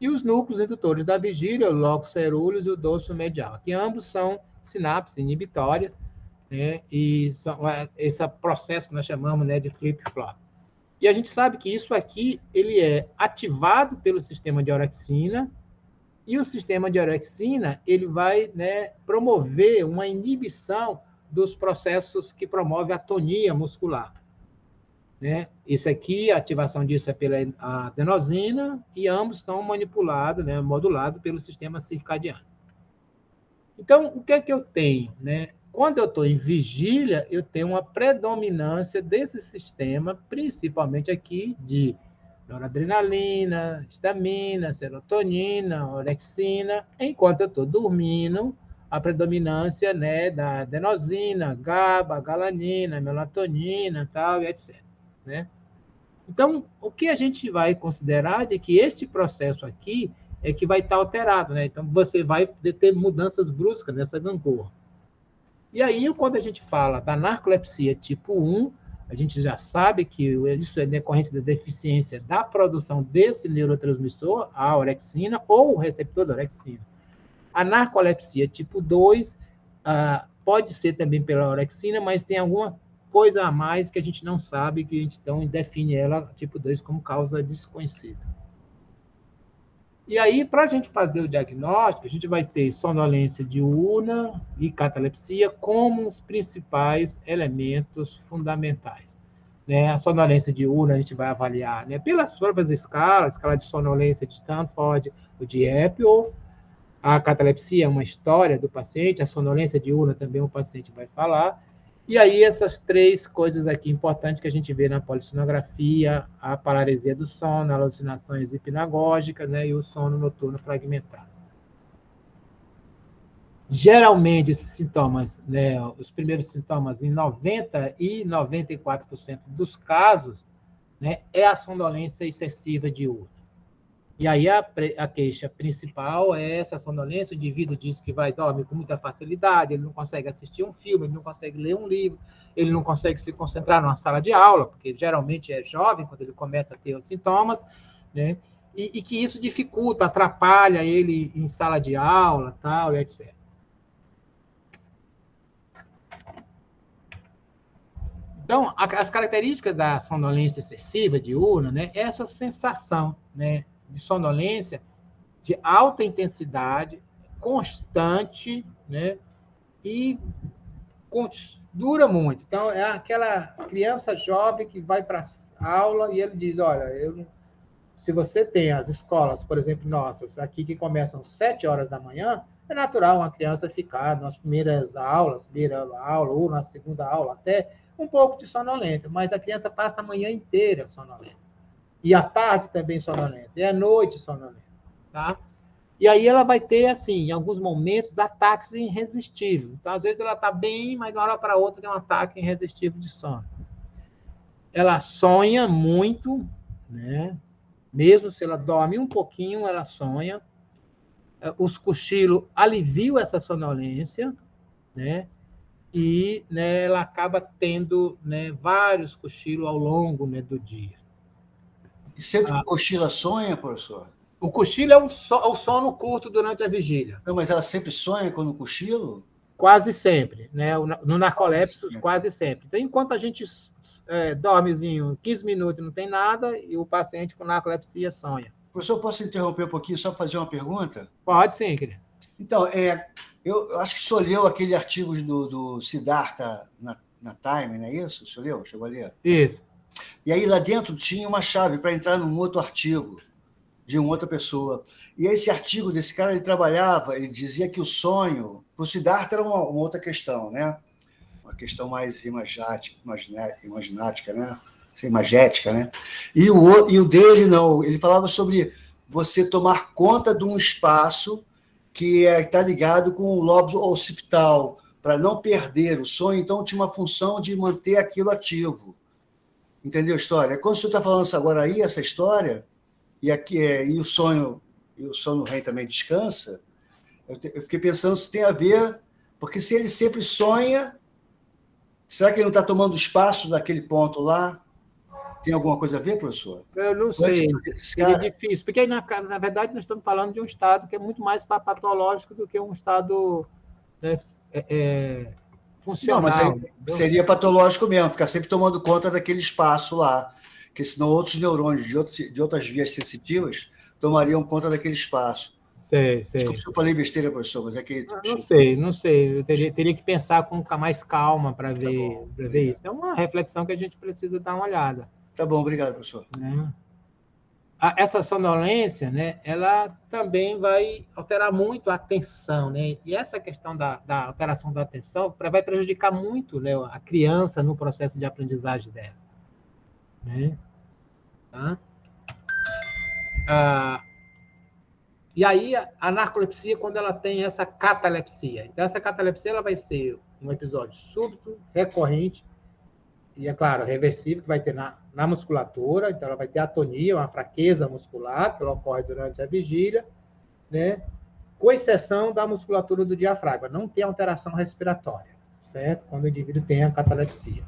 e os núcleos indutores da vigília, o lóculo cerúleus e o dorso medial, que ambos são sinapses inibitórias, né, e esse processo que nós chamamos, né, de flip-flop. E a gente sabe que isso aqui ele é ativado pelo sistema de orexina, e o sistema de orexina ele vai, né, promover uma inibição dos processos que promovem a tonia muscular. Né? Isso aqui, a ativação disso é pela adenosina, e ambos estão manipulados, né, modulados pelo sistema circadiano. Então, o que é que eu tenho? Né? Quando eu estou em vigília, eu tenho uma predominância desse sistema, principalmente aqui de noradrenalina, histamina, serotonina, orexina, enquanto eu estou dormindo, a predominância, né, da adenosina, GABA, galanina, melatonina, tal, e etc. Né? Então, o que a gente vai considerar é que este processo aqui é que vai estar alterado, né? Então, você vai ter mudanças bruscas nessa gangorra. E aí, quando a gente fala da narcolepsia tipo 1, a gente já sabe que isso é decorrência da deficiência da produção desse neurotransmissor, a orexina, ou o receptor da orexina. A narcolepsia tipo 2 pode ser também pela orexina, mas tem alguma coisa a mais que a gente não sabe, que a gente então define ela, tipo 2, como causa desconhecida. E aí, para a gente fazer o diagnóstico, a gente vai ter sonolência diurna e catalepsia como os principais elementos fundamentais. Né? A sonolência diurna a gente vai avaliar, né, pelas próprias escalas, escala de sonolência de Stanford, o de Epworth. A catalepsia é uma história do paciente, a sonolência diurna também o paciente vai falar. E aí essas três coisas aqui importantes que a gente vê na polissonografia, a paralisia do sono, alucinações hipnagógicas, né, e o sono noturno fragmentado. Geralmente esses sintomas, né, os primeiros sintomas em 90 e 94% dos casos, né, é a sonolência excessiva diurna. E aí a queixa principal é essa sonolência, o indivíduo diz que vai dormir com muita facilidade, ele não consegue assistir um filme, ele não consegue ler um livro, ele não consegue se concentrar numa sala de aula, porque geralmente é jovem quando ele começa a ter os sintomas, né? E que isso dificulta, atrapalha ele em sala de aula, tal, e etc. Então, as características da sonolência excessiva diurna, né, é essa sensação, né, de sonolência de alta intensidade, constante, né? E dura muito. Então, é aquela criança jovem que vai para a aula e ele diz, olha, se você tem as escolas, por exemplo, nossas, aqui que começam às 7 horas da manhã, é natural uma criança ficar nas primeiras aulas, primeira aula ou na segunda aula, até um pouco de sonolenta, mas a criança passa a manhã inteira sonolenta. E à tarde também sonolenta, e à noite sonolenta, tá? E aí ela vai ter, assim, em alguns momentos, ataques irresistíveis. Então, às vezes ela está bem, mas de uma hora para outra tem um ataque irresistível de sono. Ela sonha muito, né? Mesmo se ela dorme um pouquinho, ela sonha. Os cochilos aliviam essa sonolência, né? E, né, ela acaba tendo, né, vários cochilos ao longo, né, do dia. E sempre que cochila sonha, professor? O cochilo é o sono curto durante a vigília. Não, mas ela sempre sonha com o cochilo? Quase sempre, né? No narcolepsia, Quase sempre. quase sempre. Então, enquanto a gente dormezinho 15 minutos e não tem nada, e o paciente com narcolepsia sonha. Professor, posso interromper um pouquinho só para fazer uma pergunta? Pode sim, querido. Então, eu acho que o senhor leu aquele artigo do Siddhartha na Time, não é isso? O senhor leu? Chegou a ler? Isso. E aí lá dentro tinha uma chave para entrar num outro artigo de uma outra pessoa. E esse artigo desse cara, ele dizia que o sonho, para o Siddhartha era uma outra questão, né? Uma questão mais imaginática, né? Imagética, né? E o dele, não, ele falava sobre você tomar conta de um espaço que está ligado com o lobo occipital, para não perder o sonho, então tinha uma função de manter aquilo ativo. Entendeu a história? Quando o senhor está falando agora aí, essa história, e o sono REM também descansa, eu fiquei pensando se tem a ver, porque se ele sempre sonha, será que ele não está tomando espaço daquele ponto lá? Tem alguma coisa a ver, professor? Eu não sei, seria difícil, porque na verdade nós estamos falando de um estado que é muito mais patológico do que um estado, né, funcional. Não, mas seria patológico mesmo, ficar sempre tomando conta daquele espaço lá, porque senão outros neurônios de outras vias sensitivas tomariam conta daquele espaço. Sei. Desculpa se eu falei besteira, professor, mas é que... Não sei. Eu teria que pensar com mais calma para ver, ver isso. É uma reflexão que a gente precisa dar uma olhada. Tá bom, obrigado, professor. Né? Essa sonolência, né, ela também vai alterar muito a atenção, né? E essa questão da alteração da atenção vai prejudicar muito, né, a criança no processo de aprendizagem dela. Né? Tá? E aí, a narcolepsia, quando ela tem essa catalepsia. Então, essa catalepsia ela vai ser um episódio súbito, recorrente, e, é claro, reversível, que vai ter na musculatura. Então, ela vai ter atonia, uma fraqueza muscular, que ela ocorre durante a vigília, né? Com exceção da musculatura do diafragma. Não tem alteração respiratória, certo? Quando o indivíduo tem a catalepsia.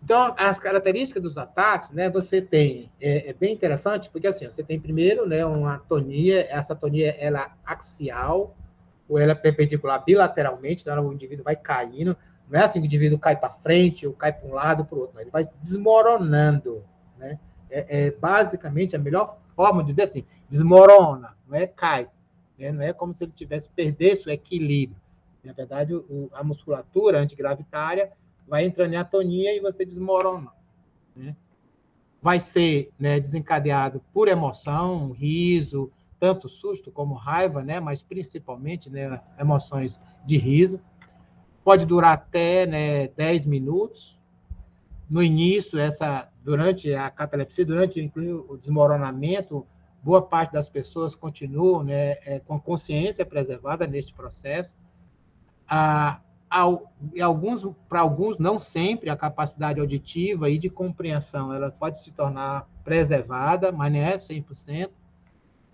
Então, as características dos ataques, né, você tem, é bem interessante, porque assim, você tem primeiro, né, uma atonia, essa atonia ela é axial, ou ela é perpendicular bilateralmente, então o indivíduo vai caindo, não é assim que o indivíduo cai para frente, ou cai para um lado ou para o outro, não, ele vai desmoronando, né? Basicamente, a melhor forma de dizer assim, desmorona, não é cai, né? Não é como se ele perdesse o equilíbrio. Na verdade, a musculatura antigravitária vai entrando em atonia e você desmorona. Né? Vai ser, né, desencadeado por emoção, riso, tanto susto como raiva, né, mas principalmente, né, emoções de riso. Pode durar até, né, 10 minutos. No início, durante a catalepsia, durante o desmoronamento, boa parte das pessoas continuam, né, com consciência preservada neste processo. Para alguns, não sempre, a capacidade auditiva e de compreensão ela pode se tornar preservada, mas não é 100%.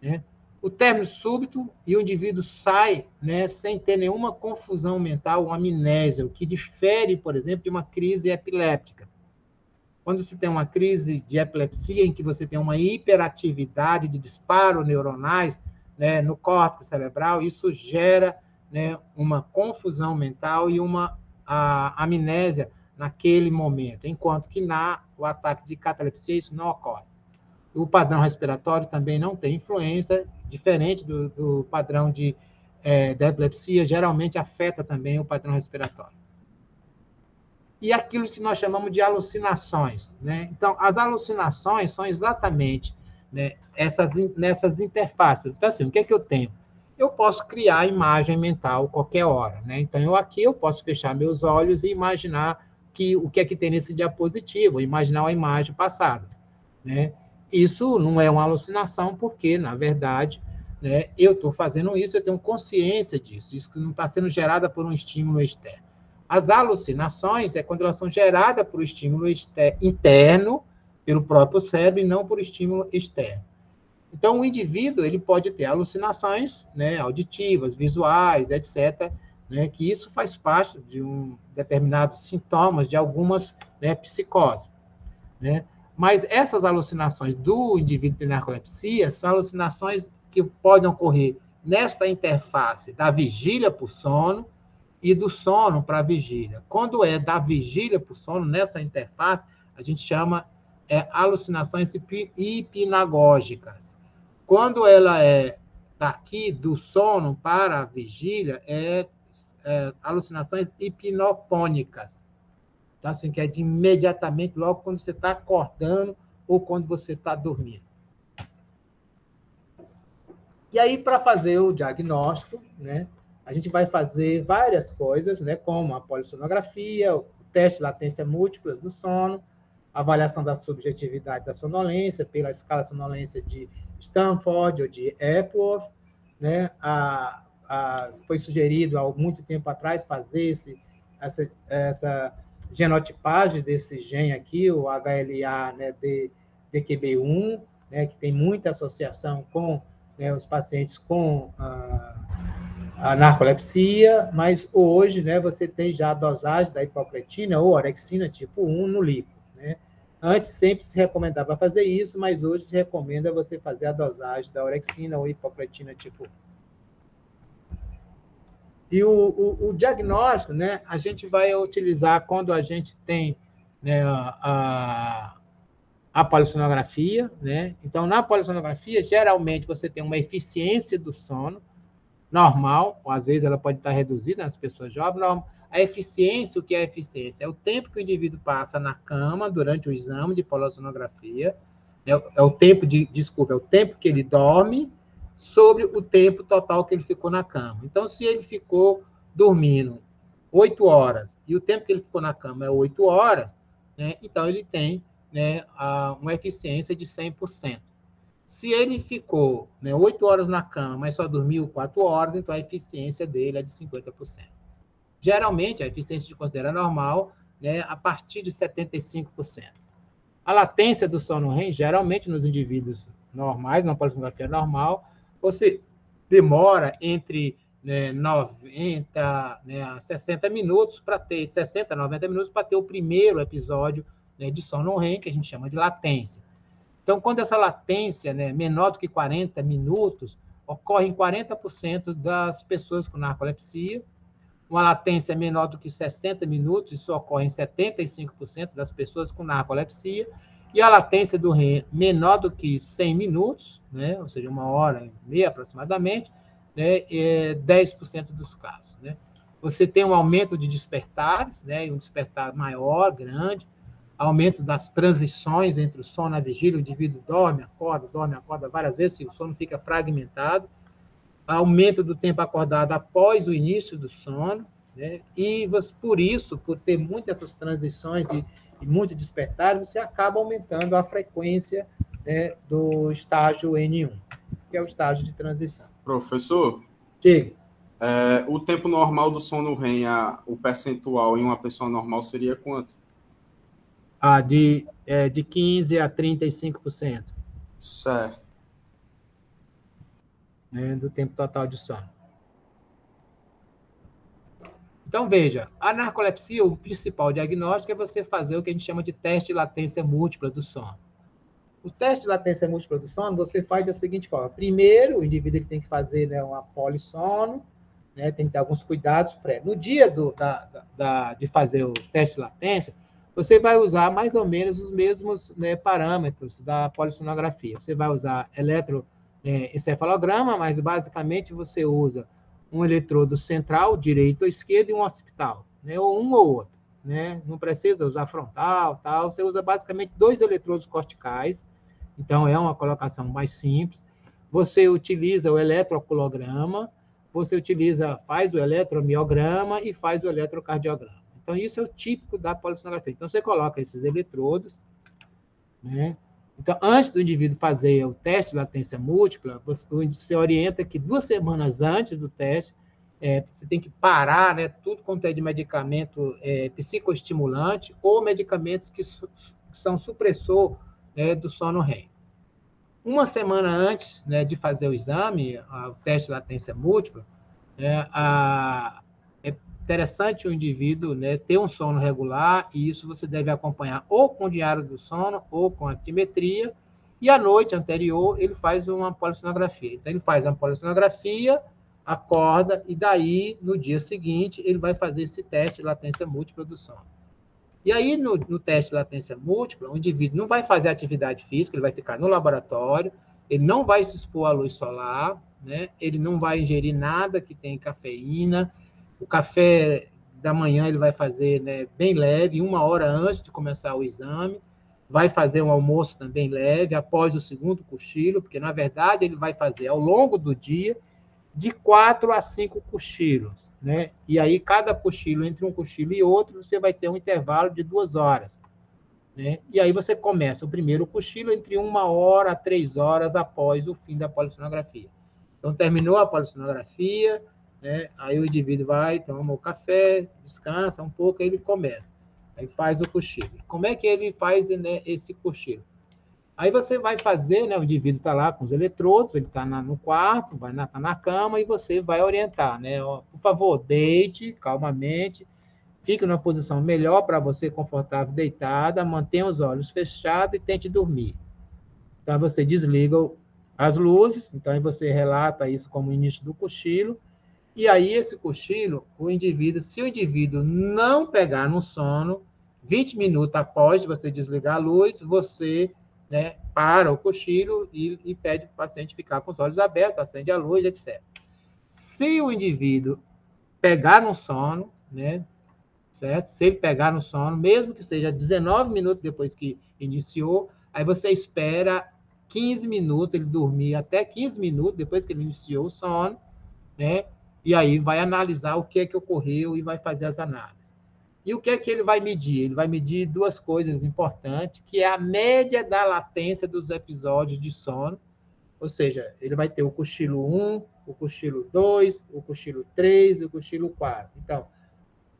Né? O término súbito e o indivíduo sai, né, sem ter nenhuma confusão mental ou amnésia, o que difere, por exemplo, de uma crise epiléptica. Quando você tem uma crise de epilepsia em que você tem uma hiperatividade de disparos neuronais, né, no córtex cerebral, isso gera, né, uma confusão mental e uma amnésia naquele momento, enquanto que o ataque de catalepsia isso não ocorre. O padrão respiratório também não tem influência, diferente do padrão da epilepsia, geralmente afeta também o padrão respiratório. E aquilo que nós chamamos de alucinações. Né? Então, as alucinações são exatamente, né, nessas interfaces. Então, assim, o que é que eu tenho? Eu posso criar imagem mental qualquer hora. Né? Então, eu posso fechar meus olhos e imaginar o que é que tem nesse diapositivo, imaginar a imagem passada. Né? Isso não é uma alucinação, porque, na verdade, né, eu estou fazendo isso, eu tenho consciência disso. Isso não está sendo gerado por um estímulo externo. As alucinações é quando elas são geradas por estímulo interno, pelo próprio cérebro, e não por estímulo externo. Então, o indivíduo ele pode ter alucinações, né, auditivas, visuais, etc., né, que isso faz parte de determinados sintomas de algumas, né, psicoses. Né? Mas essas alucinações do indivíduo que tem narcolepsia são alucinações que podem ocorrer nesta interface da vigília para o sono e do sono para a vigília. Quando é da vigília para o sono, nessa interface, a gente chama alucinações hipnagógicas. Quando ela é daqui do sono para a vigília, alucinações hipnopônicas. Tá? Assim, que é de imediatamente, logo quando você está acordando ou quando você está dormindo. E aí, para fazer o diagnóstico, né, a gente vai fazer várias coisas, né, como a polissonografia, o teste de latência múltipla do sono, a avaliação da subjetividade da sonolência pela escala sonolência de Stanford ou de Epworth, né? Foi sugerido há muito tempo atrás fazer essa genotipagem desse gene aqui, o HLA, né, DQB1, né, que tem muita associação com, né, os pacientes com a narcolepsia, mas hoje, né, você tem já a dosagem da hipocretina ou orexina tipo 1 no líquido, né? Antes sempre se recomendava fazer isso, mas hoje se recomenda você fazer a dosagem da orexina ou hipocretina tipo 1. E o diagnóstico, né, a gente vai utilizar quando a gente tem, né, a polissonografia, né? Então, na polissonografia, geralmente você tem uma eficiência do sono normal, ou às vezes ela pode estar reduzida nas pessoas jovens. A eficiência, o que é eficiência? É o tempo que o indivíduo passa na cama durante o exame de polissonografia, é o tempo é o tempo que ele dorme sobre o tempo total que ele ficou na cama. Então, se ele ficou dormindo 8 horas e o tempo que ele ficou na cama é 8 horas, né, então ele tem, né, uma eficiência de 100%. Se ele ficou, né, 8 horas na cama, mas só dormiu 4 horas, então a eficiência dele é de 50%. Geralmente, a eficiência de considera normal, né, a partir de 75%. A latência do sono REM, geralmente nos indivíduos normais, numa polissonografia normal, você demora entre, né, 90, né, a 60 minutos para ter, 60 a 90 minutos para ter o primeiro episódio, né, de sono REM, que a gente chama de latência. Então, quando essa latência, né, menor do que 40 minutos, ocorre em 40% das pessoas com narcolepsia. Uma latência menor do que 60 minutos, isso ocorre em 75% das pessoas com narcolepsia. E a latência do REM menor do que 100 minutos, né, ou seja, 1h30 aproximadamente, né, 10% dos casos. Né? Você tem um aumento de despertares, né, um despertar maior, grande, aumento das transições entre o sono e a vigília, o indivíduo dorme, acorda várias vezes, o sono fica fragmentado, aumento do tempo acordado após o início do sono, né? E por isso, por ter muitas essas transições e muito despertar, você acaba aumentando a frequência, né, do estágio N1, que é o estágio de transição. Professor? Diga. O tempo normal do sono REM, o percentual em uma pessoa normal seria quanto? De 15% a 35%. Certo. Né, do tempo total de sono. Então, veja, a narcolepsia, o principal diagnóstico é você fazer o que a gente chama de teste de latência múltipla do sono. O teste de latência múltipla do sono, você faz da seguinte forma. Primeiro, o indivíduo ele tem que fazer, né, uma polissono, né, tem que ter alguns cuidados pré. No dia de fazer o teste de latência, você vai usar mais ou menos os mesmos, né, parâmetros da polissonografia. Você vai usar encefalograma, mas basicamente você usa um eletrodo central, direito ou esquerdo, e um occipital, né, ou um ou outro. Né? Não precisa usar frontal, tal. Você usa basicamente 2 eletrodos corticais, então é uma colocação mais simples. Você utiliza o eletroculograma, você faz o eletromiograma e faz o eletrocardiograma. Então, isso é o típico da polissonografia. Então, você coloca esses eletrodos, né? Então, antes do indivíduo fazer o teste de latência múltipla, você orienta que 2 semanas antes do teste, você tem que parar, né, tudo quanto é de medicamento psicoestimulante ou medicamentos que são supressor, né, do sono REM. 1 semana antes, né, de fazer o exame, o teste de latência múltipla, né, interessante o indivíduo, né, ter um sono regular, e isso você deve acompanhar ou com o diário do sono ou com a altimetria, e à noite anterior ele faz uma polissonografia. Então, ele faz a polissonografia, acorda, e daí, no dia seguinte, ele vai fazer esse teste de latência múltipla do sono. E aí, no teste de latência múltipla, o indivíduo não vai fazer atividade física, ele vai ficar no laboratório, ele não vai se expor à luz solar, né? Ele não vai ingerir nada que tenha cafeína. O café da manhã ele vai fazer, né, bem leve, 1 hora antes de começar o exame. Vai fazer um almoço também leve, após o segundo cochilo, porque, na verdade, ele vai fazer, ao longo do dia, de 4 a 5 cochilos, né? E aí, cada cochilo, entre um cochilo e outro, você vai ter um intervalo de 2 horas, né? E aí você começa o primeiro cochilo entre 1 hora a 3 horas após o fim da polissonografia. Então, terminou a polissonografia, né? Aí o indivíduo vai, toma o café, descansa um pouco, aí ele começa. Aí faz o cochilo. Como é que ele faz, né, esse cochilo? Aí você vai fazer, né, o indivíduo está lá com os eletrodos, ele está no quarto, tá na cama, e você vai orientar, né? Ó, por favor, deite calmamente, fique numa posição melhor para você, confortável, deitada, mantenha os olhos fechados e tente dormir. Então, você desliga as luzes, então aí você relata isso como o início do cochilo, e aí esse cochilo, se o indivíduo não pegar no sono, 20 minutos após você desligar a luz, você, né, para o cochilo e pede para o paciente ficar com os olhos abertos, acende a luz, etc. Se o indivíduo pegar no sono, né, certo? Se ele pegar no sono, mesmo que seja 19 minutos depois que iniciou, aí você espera 15 minutos, ele dormir até 15 minutos depois que ele iniciou o sono, né? E aí vai analisar o que é que ocorreu e vai fazer as análises. E o que é que ele vai medir? Ele vai medir 2 coisas importantes, que é a média da latência dos episódios de sono, ou seja, ele vai ter o cochilo 1, o cochilo 2, o cochilo 3 e o cochilo 4. Então,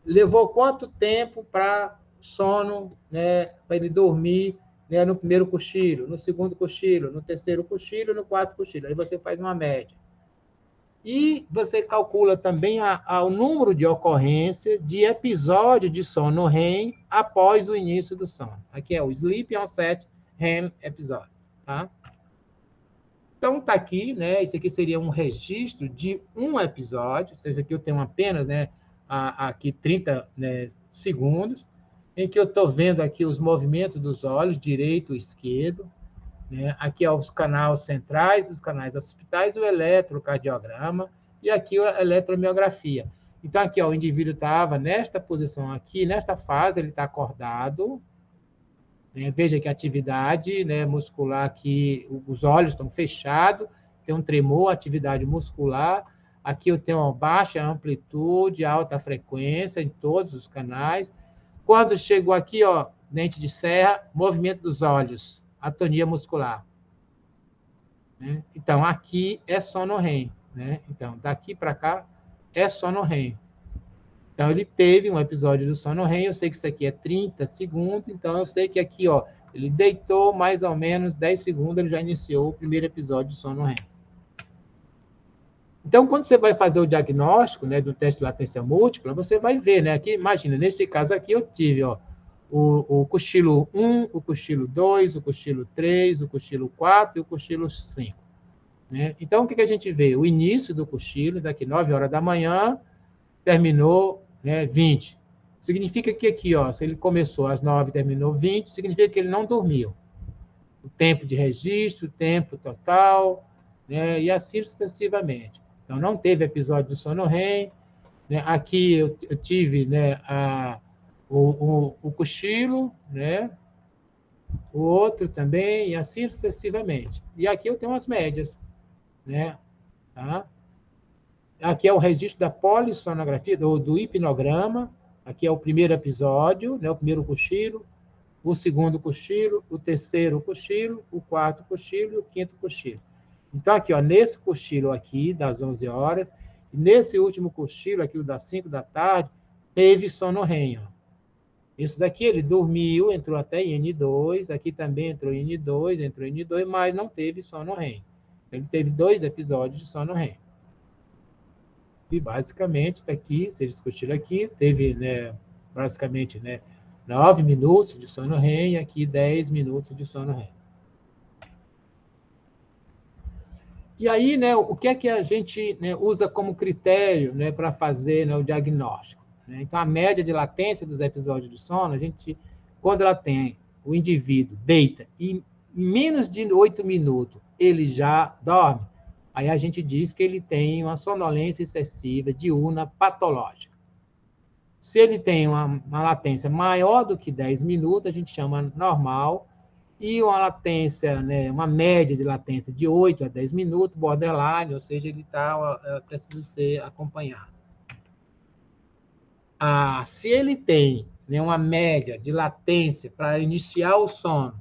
levou quanto tempo para sono, né, para ele dormir, né, no primeiro cochilo, no segundo cochilo, no terceiro cochilo, no quarto cochilo. Aí você faz uma média. E você calcula também o número de ocorrência de episódio de sono REM após o início do sono. Aqui é o Sleep Onset REM Episode, tá? Então, está aqui, né? Esse aqui seria um registro de um episódio. Esse aqui eu tenho apenas, né, aqui 30, né, segundos, em que eu estou vendo aqui os movimentos dos olhos, direito e esquerdo, né? Aqui é os canais centrais, os canais occipitais, o eletrocardiograma, e aqui a eletromiografia. Então, aqui, ó, o indivíduo estava nesta posição aqui, nesta fase, ele está acordado, né? Veja que a atividade, né, muscular aqui, os olhos estão fechados, tem um tremor, atividade muscular. Aqui eu tenho uma baixa amplitude, alta frequência em todos os canais. Quando chegou aqui, ó, dente de serra, movimento dos olhos, atonia muscular, né? Então, aqui é sono REM, né? Então, daqui para cá é sono REM. Então, ele teve um episódio do sono REM, eu sei que isso aqui é 30 segundos, então eu sei que aqui, ó, ele deitou mais ou menos 10 segundos, ele já iniciou o primeiro episódio de sono REM. Então, quando você vai fazer o diagnóstico, né, do teste de latência múltipla, você vai ver, né, aqui, imagina, nesse caso aqui eu tive, ó, o cochilo 1, o cochilo 2, o cochilo 3, o cochilo 4 e o cochilo 5. Né? Então, o que a gente vê? O início do cochilo, daqui 9 horas da manhã, terminou, né, 20. Significa que aqui, ó, se ele começou às 9 e terminou 20, significa que ele não dormiu. O tempo de registro, o tempo total, né, e assim sucessivamente. Então, não teve episódio de sono REM. Né? Aqui eu tive, né, o cochilo, né? O outro também, e assim sucessivamente. E aqui eu tenho as médias, né? Tá? Aqui é o registro da polissonografia, do hipnograma. Aqui é o primeiro episódio, né? O primeiro cochilo, o segundo cochilo, o terceiro cochilo, o quarto cochilo e o quinto cochilo. Então, aqui, ó, nesse cochilo aqui, das 11 horas, e nesse último cochilo, aqui, o das 5 da tarde, teve sono REM, ó. Esses aqui, ele dormiu, entrou até em N2, aqui também entrou em N2, mas não teve sono REM. Ele teve 2 episódios de sono REM. E, basicamente, está aqui, se eles curtiram aqui, teve, né, basicamente, né, 9 minutos de sono REM e aqui 10 minutos de sono REM. E aí, né, o que é que a gente, né, usa como critério, né, para fazer, né, o diagnóstico? Né? Então, a média de latência dos episódios de sono, a gente, quando ela tem o indivíduo deita e em menos de 8 minutos ele já dorme, aí a gente diz que ele tem uma sonolência excessiva diurna patológica. Se ele tem uma latência maior do que 10 minutos, a gente chama normal, e uma latência, né, uma média de latência de 8 a 10 minutos, borderline, ou seja, ele precisa ser acompanhado. Se ele tem, né, uma média de latência para iniciar o sono,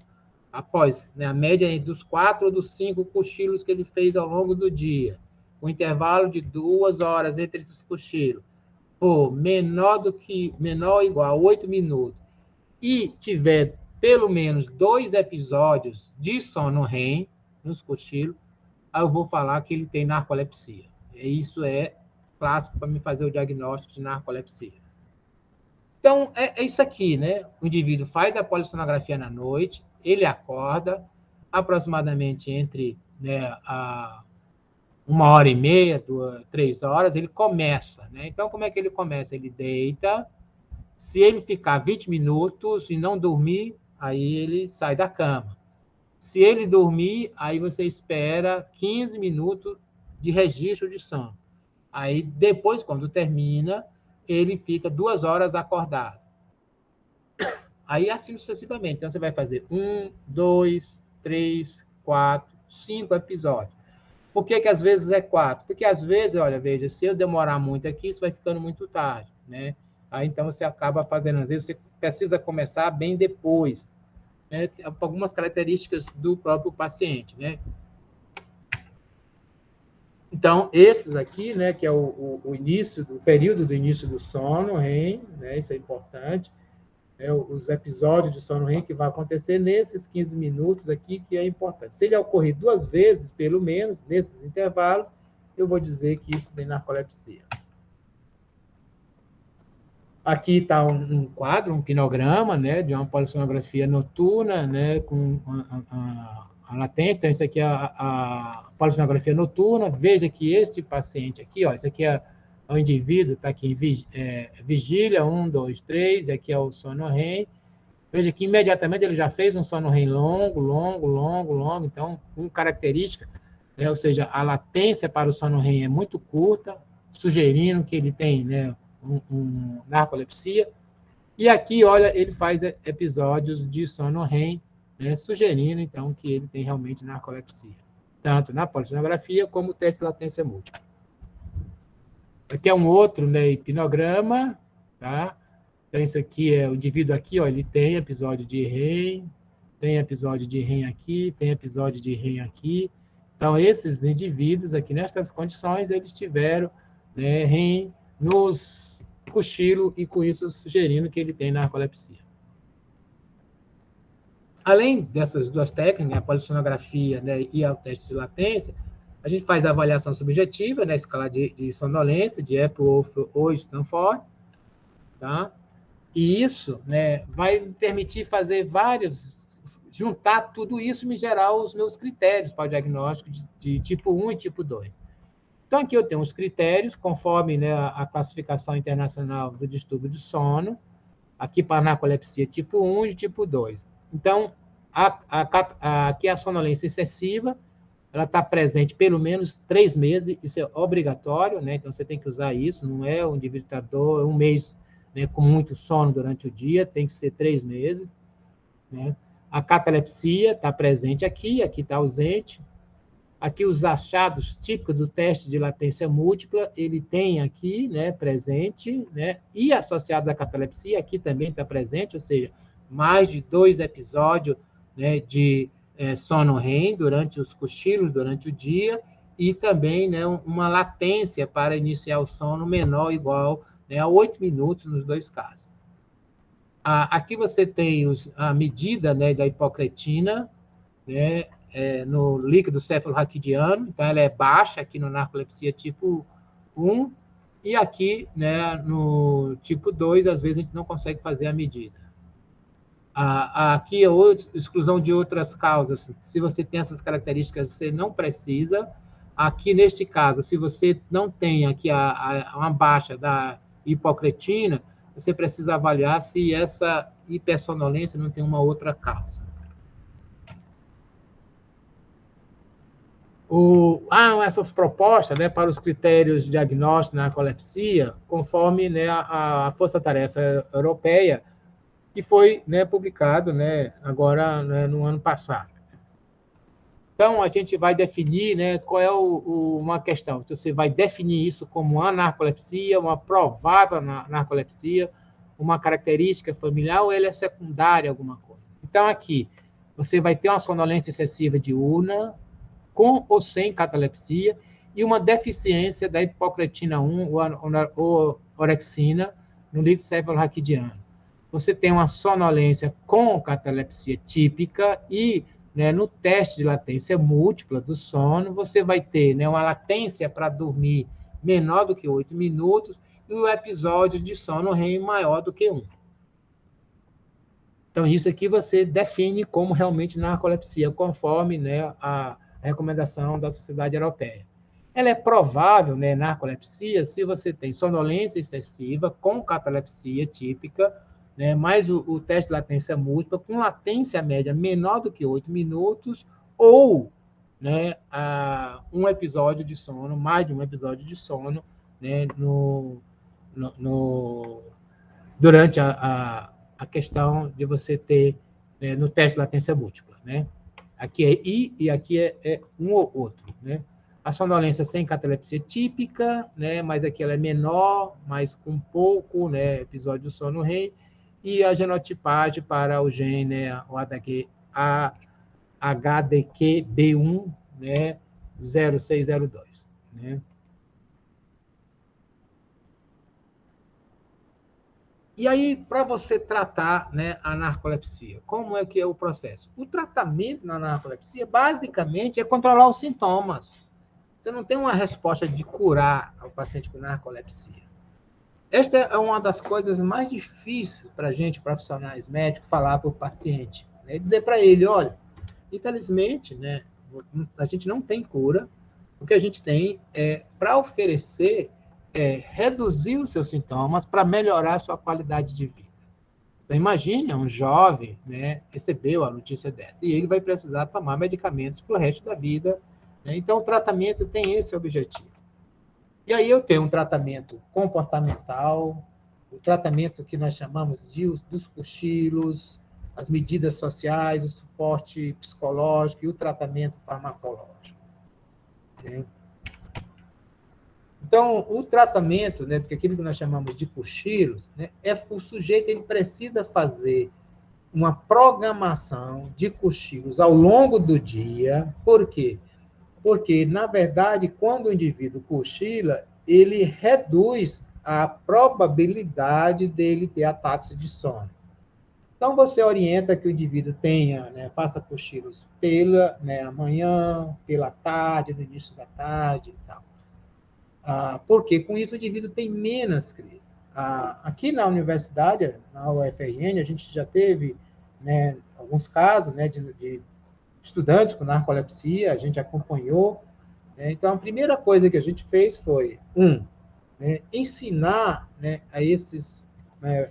após, né, a média dos 4 ou dos 5 cochilos que ele fez ao longo do dia, um intervalo de 2 horas entre esses cochilos, for menor ou igual a 8 minutos, e tiver pelo menos 2 episódios de sono REM nos cochilos, aí eu vou falar que ele tem narcolepsia. Isso é clássico para me fazer o diagnóstico de narcolepsia. Então, é isso aqui, né? O indivíduo faz a polissonografia na noite, ele acorda aproximadamente entre, né, 1h30, 3 horas, ele começa, né? Então, como é que ele começa? Ele deita, se ele ficar 20 minutos e não dormir, aí ele sai da cama. Se ele dormir, aí você espera 15 minutos de registro de sono. Aí, depois, quando termina, ele fica 2 horas acordado. Aí, assim sucessivamente. Então, você vai fazer 1, 2, 3, 4, 5 episódios. Por que às vezes é 4? Porque às vezes, olha, veja, se eu demorar muito aqui, isso vai ficando muito tarde, né? Aí, então, você acaba fazendo, às vezes, você precisa começar bem depois, né? Algumas características do próprio paciente, né? Então, esses aqui, né, que é o início, o período do início do sono REM, né, isso é importante, os episódios de sono REM que vai acontecer nesses 15 minutos aqui, que é importante. Se ele ocorrer 2 vezes, pelo menos, nesses intervalos, eu vou dizer que isso tem narcolepsia. Aqui está um quadro, um quinograma, né, de uma polissonografia noturna, né, com a latência. Então, isso aqui é a polissonografia noturna. Veja que este paciente aqui, ó, esse aqui é o indivíduo, está aqui em vigília, 1, 2, 3, e aqui é o sono REM. Veja que imediatamente ele já fez um sono REM longo. Então, com característica, né, ou seja, a latência para o sono REM é muito curta, sugerindo que ele tem, né, narcolepsia. E aqui, olha, ele faz episódios de sono REM, né, sugerindo, então, que ele tem realmente narcolepsia, tanto na polissonografia como o teste de latência múltipla. Aqui é um outro, né, hipnograma, tá? Então, isso aqui é o indivíduo aqui, ó, ele tem episódio de REM, tem episódio de REM aqui, tem episódio de REM aqui. Então, esses indivíduos aqui, nessas condições, eles tiveram, né, REM nos cochilo e com isso sugerindo que ele tem narcolepsia. Além dessas duas técnicas, a polissonografia, né, e o teste de latência, a gente faz a avaliação subjetiva, né, escala de sonolência, de Epworth ou Stanford, tá? E isso, né, vai me permitir fazer juntar tudo isso e me gerar os meus critérios para o diagnóstico de tipo 1 e tipo 2. Então, aqui eu tenho os critérios, conforme, né, a classificação internacional do distúrbio de sono, aqui para narcolepsia tipo 1 e tipo 2. Então, aqui a sonolência excessiva, ela está presente pelo menos 3 meses, isso é obrigatório, né? Então, você tem que usar isso, não é o indivíduo está 1 mês, né, com muito sono durante o dia, tem que ser 3 meses. Né? A catalepsia está presente aqui está ausente. Aqui os achados típicos do teste de latência múltipla, ele tem aqui, né, presente, né, e associado à catalepsia, aqui também está presente, ou seja, mais de 2 episódios, né, de sono REM durante os cochilos, durante o dia, e também, né, uma latência para iniciar o sono menor ou igual, né, a 8 minutos nos 2 casos. Aqui você tem a medida, né, da hipocretina, né, no líquido cefalorraquidiano, então ela é baixa aqui no narcolepsia tipo 1, E aqui, né, no tipo 2, às vezes a gente não consegue fazer a medida. Aqui é exclusão de outras causas. Se você tem essas características, você não precisa. Aqui, neste caso, se você não tem aqui uma baixa da hipocretina, você precisa avaliar se essa hipersonolência não tem uma outra causa. Essas propostas, né, para os critérios diagnósticos na narcolepsia, conforme, né, a Força-Tarefa Europeia, que foi, né, publicado, né, agora, né, no ano passado. Então, a gente vai definir, né, qual é uma questão. Você vai definir isso como uma narcolepsia, uma provável narcolepsia, uma característica familiar, ou ele é secundária a alguma coisa. Então, aqui, você vai ter uma sonolência excessiva diurna, com ou sem catalepsia, e uma deficiência da hipocretina 1 ou orexina no líquido cefalorraquidiano. Você tem uma sonolência com catalepsia típica e, né, no teste de latência múltipla do sono, você vai ter, né, uma latência para dormir menor do que 8 minutos e o episódio de sono REM maior do que 1. Então, isso aqui você define como realmente narcolepsia, conforme, né, a recomendação da Sociedade Europeia. Ela é provável, né, narcolepsia, se você tem sonolência excessiva com catalepsia típica, né, mais o teste de latência múltipla, com latência média menor do que 8 minutos, ou, né, um episódio de sono, mais de um episódio de sono, né, durante a questão de você ter, né, no teste de latência múltipla, né? Aqui é I e aqui é um ou outro, né? A sonolência sem catalepsia típica, né? Mas aqui ela é menor, mas com pouco, né, episódio do sono REM, e a genotipagem para o gene, né, o HDQ-B1, né, 0602, né? E aí, para você tratar, né, a narcolepsia, como é que é o processo? O tratamento na narcolepsia, basicamente, é controlar os sintomas. Você não tem uma resposta de curar o paciente com narcolepsia. Esta é uma das coisas mais difíceis para a gente, profissionais médicos, falar para o paciente. Né? Dizer para ele, olha, infelizmente, né, a gente não tem cura, o que a gente tem é para oferecer reduzir os seus sintomas para melhorar a sua qualidade de vida. Então, imagine, um jovem, né, recebeu a notícia dessa, e ele vai precisar tomar medicamentos para o resto da vida. Né? Então, o tratamento tem esse objetivo. E aí eu tenho um tratamento comportamental, o tratamento que nós chamamos dos cochilos, as medidas sociais, o suporte psicológico e o tratamento farmacológico. Né? Então, o tratamento, né, porque aquilo que nós chamamos de cochilos, né, o sujeito ele precisa fazer uma programação de cochilos ao longo do dia. Por quê? Porque, na verdade, quando o indivíduo cochila, ele reduz a probabilidade dele ter ataques de sono. Então, você orienta que o indivíduo tenha, né, faça cochilos pela, né, amanhã, pela tarde, no início da tarde e tal. Porque com isso o indivíduo tem menos crise. Aqui na universidade, na UFRN, a gente já teve, né, alguns casos, né, de estudantes com narcolepsia, a gente acompanhou. Né? Então, a primeira coisa que a gente fez foi, né, ensinar, né, a esses, né,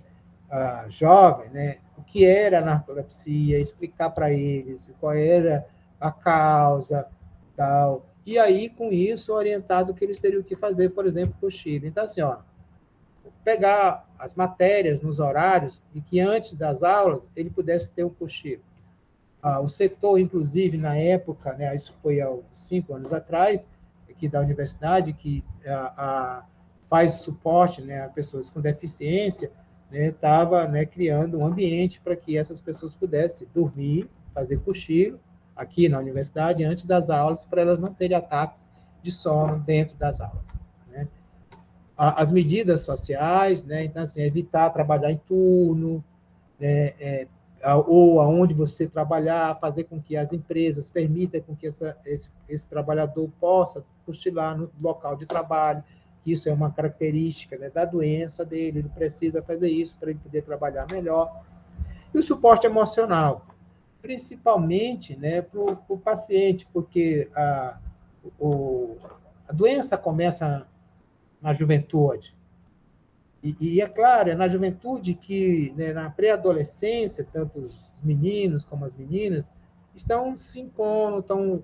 jovens, né, o que era a narcolepsia, explicar para eles qual era a causa, tal. E aí, com isso, orientado o que eles teriam que fazer, por exemplo, cochilo. Então, assim, ó, pegar as matérias nos horários e que antes das aulas ele pudesse ter um cochilo. O setor, inclusive, na época, né, isso foi há 5 anos atrás, aqui da universidade, que faz suporte, né, a pessoas com deficiência, estava, né, criando um ambiente para que essas pessoas pudessem dormir, fazer cochilo, aqui na universidade, antes das aulas, para elas não terem ataques de sono dentro das aulas. Né? As medidas sociais, né, então, assim, evitar trabalhar em turno, né, ou aonde você trabalhar, fazer com que as empresas permitam com que esse trabalhador possa cochilar no local de trabalho, que isso é uma característica, né, da doença dele, ele precisa fazer isso para ele poder trabalhar melhor. E o suporte emocional, principalmente, né, para o paciente, porque a doença começa na juventude. E é claro, é na juventude que, né, na pré-adolescência, tanto os meninos como as meninas estão se impondo, estão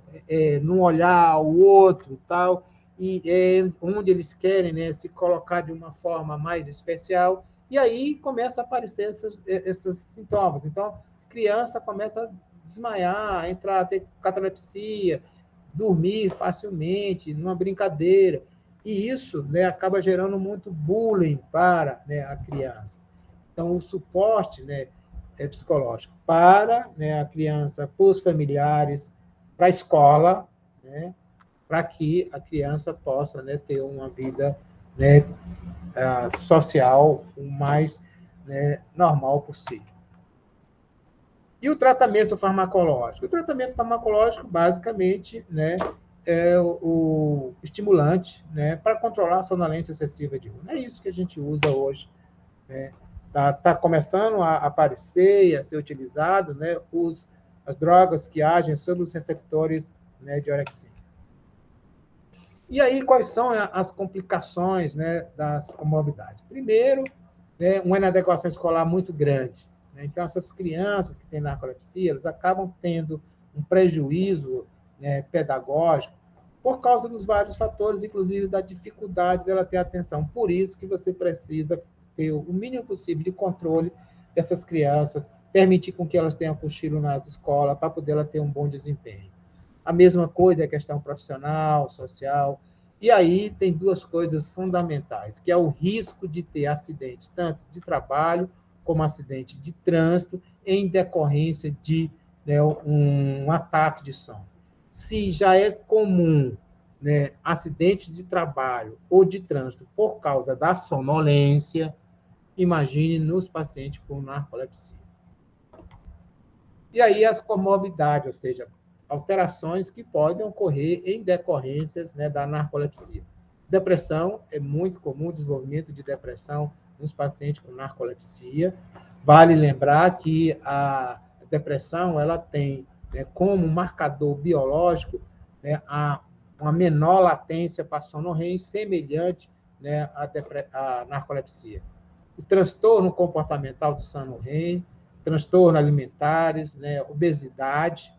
num olhar o outro, tal, e é onde eles querem, né, se colocar de uma forma mais especial, e aí começa a aparecer esses sintomas. Então, a criança começa a desmaiar, entrar, a ter catalepsia, dormir facilmente, numa brincadeira. E isso, né, acaba gerando muito bullying para, né, a criança. Então, o suporte, né, psicológico para, né, a criança, para os familiares, para a escola, né, para que a criança possa, né, ter uma vida, né, social o mais, né, normal possível. E o tratamento farmacológico? O tratamento farmacológico, basicamente, né, é o estimulante, né, para controlar a sonolência excessiva diurna. É isso que a gente usa hoje. Né? Tá começando a aparecer e a ser utilizado, né, as drogas que agem sobre os receptores, né, de orexina. E aí, quais são as complicações, né, das comorbidades? Primeiro, né, uma inadequação escolar muito grande. Né? Então, essas crianças que têm narcolepsia, elas acabam tendo um prejuízo, né, pedagógico por causa dos vários fatores, inclusive da dificuldade dela ter atenção. Por isso que você precisa ter o mínimo possível de controle dessas crianças, permitir com que elas tenham cochilo nas escolas, para poder ela ter um bom desempenho. A mesma coisa é a questão profissional, social. E aí tem duas coisas fundamentais, que é o risco de ter acidentes, tanto de trabalho como acidente de trânsito, em decorrência de, né, um ataque de sono. Se já é comum, né, acidente de trabalho ou de trânsito por causa da sonolência, imagine nos pacientes com narcolepsia. E aí as comorbidades, ou seja, alterações que podem ocorrer em decorrências, né, da narcolepsia. Depressão, é muito comum o desenvolvimento de depressão nos pacientes com narcolepsia. Vale lembrar que a depressão ela tem, né, como marcador biológico, né, uma menor latência para sono REM, semelhante, né, à narcolepsia. O transtorno comportamental do sono REM, transtornos alimentares, né, obesidade,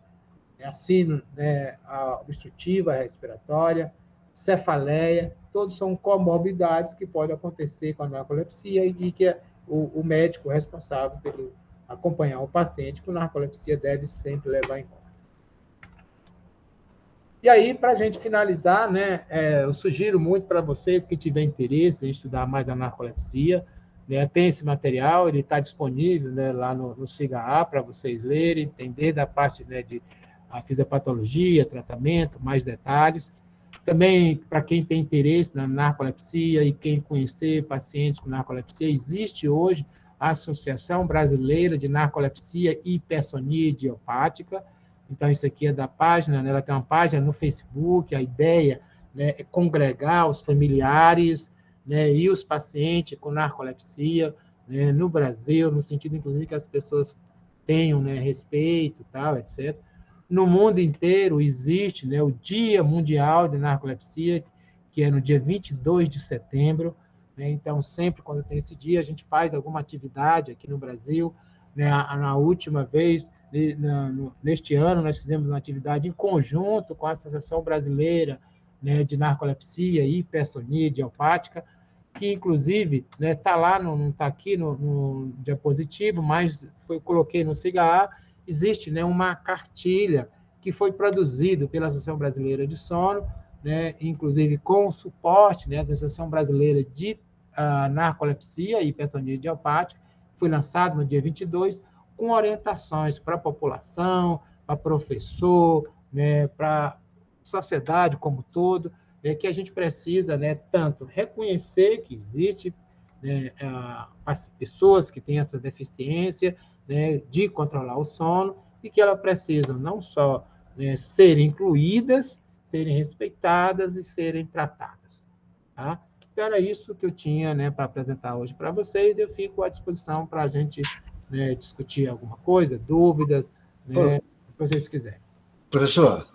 né, síndrome, né, obstrutiva respiratória, cefaleia, todos são comorbidades que podem acontecer com a narcolepsia e que o médico responsável pelo acompanhar o paciente com narcolepsia deve sempre levar em conta. E aí, para a gente finalizar, né, eu sugiro muito para vocês que tiverem interesse em estudar mais a narcolepsia, né, tem esse material, ele está disponível, né, lá no SIGA para vocês lerem, entender da parte, né, de a fisiopatologia, tratamento, mais detalhes. Também, para quem tem interesse na narcolepsia e quem conhecer pacientes com narcolepsia, existe hoje a Associação Brasileira de Narcolepsia e Hipersonia Idiopática. Então, isso aqui é da página, né? Ela tem uma página no Facebook, a ideia, né, é congregar os familiares, né, e os pacientes com narcolepsia, né, no Brasil, no sentido, inclusive, que as pessoas tenham, né, respeito, tal, etc. No mundo inteiro existe, né, o Dia Mundial de Narcolepsia, que é no dia 22 de setembro. Né? Então, sempre quando tem esse dia, a gente faz alguma atividade aqui no Brasil. Né? Na última vez, neste ano, nós fizemos uma atividade em conjunto com a Associação Brasileira, né, de Narcolepsia e Hipersonia Idiopática, que, inclusive, está, né, lá, não está aqui no diapositivo, mas coloquei no SIGA. Existe, né, uma cartilha que foi produzida pela Associação Brasileira de Sono, né, inclusive com o suporte, né, da Associação Brasileira de Narcolepsia e Hipersonia Idiopática, foi lançado no dia 22, com orientações para a população, para professor, né, para a sociedade como um todo, né, que a gente precisa, né, tanto reconhecer que existe, né, as pessoas que têm essa deficiência, né, de controlar o sono, e que elas precisam não só, né, serem incluídas, serem respeitadas e serem tratadas. Tá? Então, era isso que eu tinha, né, para apresentar hoje para vocês. Eu fico à disposição para a gente, né, discutir alguma coisa, dúvidas, né, o que vocês quiserem. Professor,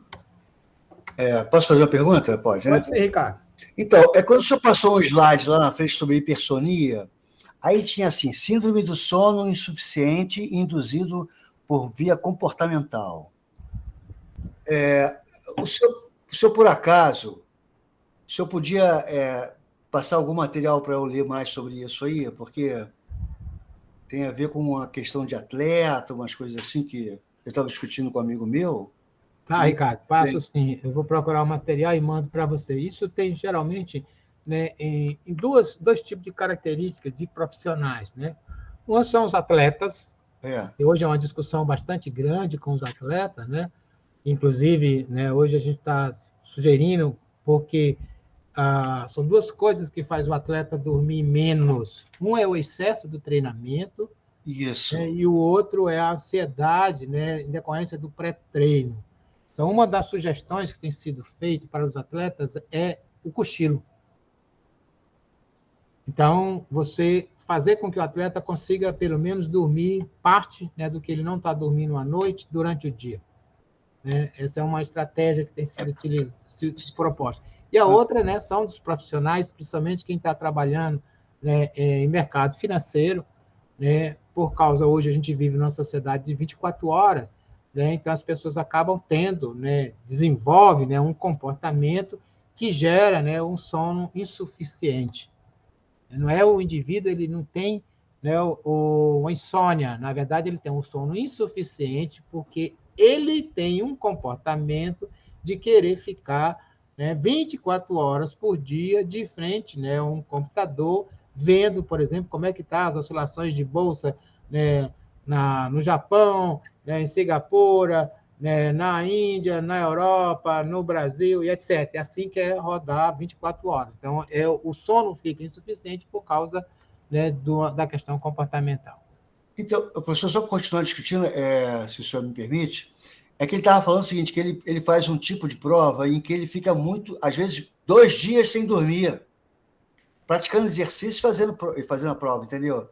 posso fazer uma pergunta? Pode, né? Pode ser, Ricardo. Então, quando o senhor passou um slide lá na frente sobre hipersonia, aí tinha assim, síndrome do sono insuficiente induzido por via comportamental. O senhor, por acaso, o senhor podia passar algum material para eu ler mais sobre isso aí? Porque tem a ver com uma questão de atleta, umas coisas assim que eu estava discutindo com um amigo meu. Tá, E, Ricardo, passo sim. Eu vou procurar o material e mando para você. Isso tem, geralmente, né, em dois tipos de características de profissionais, né? Um são os atletas, e hoje é uma discussão bastante grande com os atletas, né? Inclusive, né, hoje a gente está sugerindo, porque são duas coisas que faz o atleta dormir menos. Um é o excesso do treinamento, isso. né, e o outro é a ansiedade, né, em decorrência do pré-treino. Então, uma das sugestões que tem sido feita para os atletas é o cochilo. Então, você fazer com que o atleta consiga, pelo menos, dormir parte, né, do que ele não está dormindo à noite durante o dia. Né? Essa é uma estratégia que tem sido proposta. E a outra, né, são dos profissionais, principalmente quem está trabalhando, né, em mercado financeiro, né, por causa, hoje a gente vive numa sociedade de 24 horas, né, então as pessoas acabam tendo, né, desenvolve, né, um comportamento que gera, né, um sono insuficiente. Não é o indivíduo, ele não tem, né, uma insônia, na verdade ele tem um sono insuficiente porque ele tem um comportamento de querer ficar, né, 24 horas por dia de frente, né, a um computador, vendo, por exemplo, como é que tá as oscilações de bolsa, né, no Japão, né, em Singapura, né, na Índia, na Europa, no Brasil e etc. É assim que é rodar 24 horas. Então, o sono fica insuficiente por causa, né, da questão comportamental. Então, professor, só para continuar discutindo, se o senhor me permite, é que ele estava falando o seguinte, que ele faz um tipo de prova em que ele fica muito, às vezes, 2 dias sem dormir, praticando exercício e fazendo a prova, entendeu?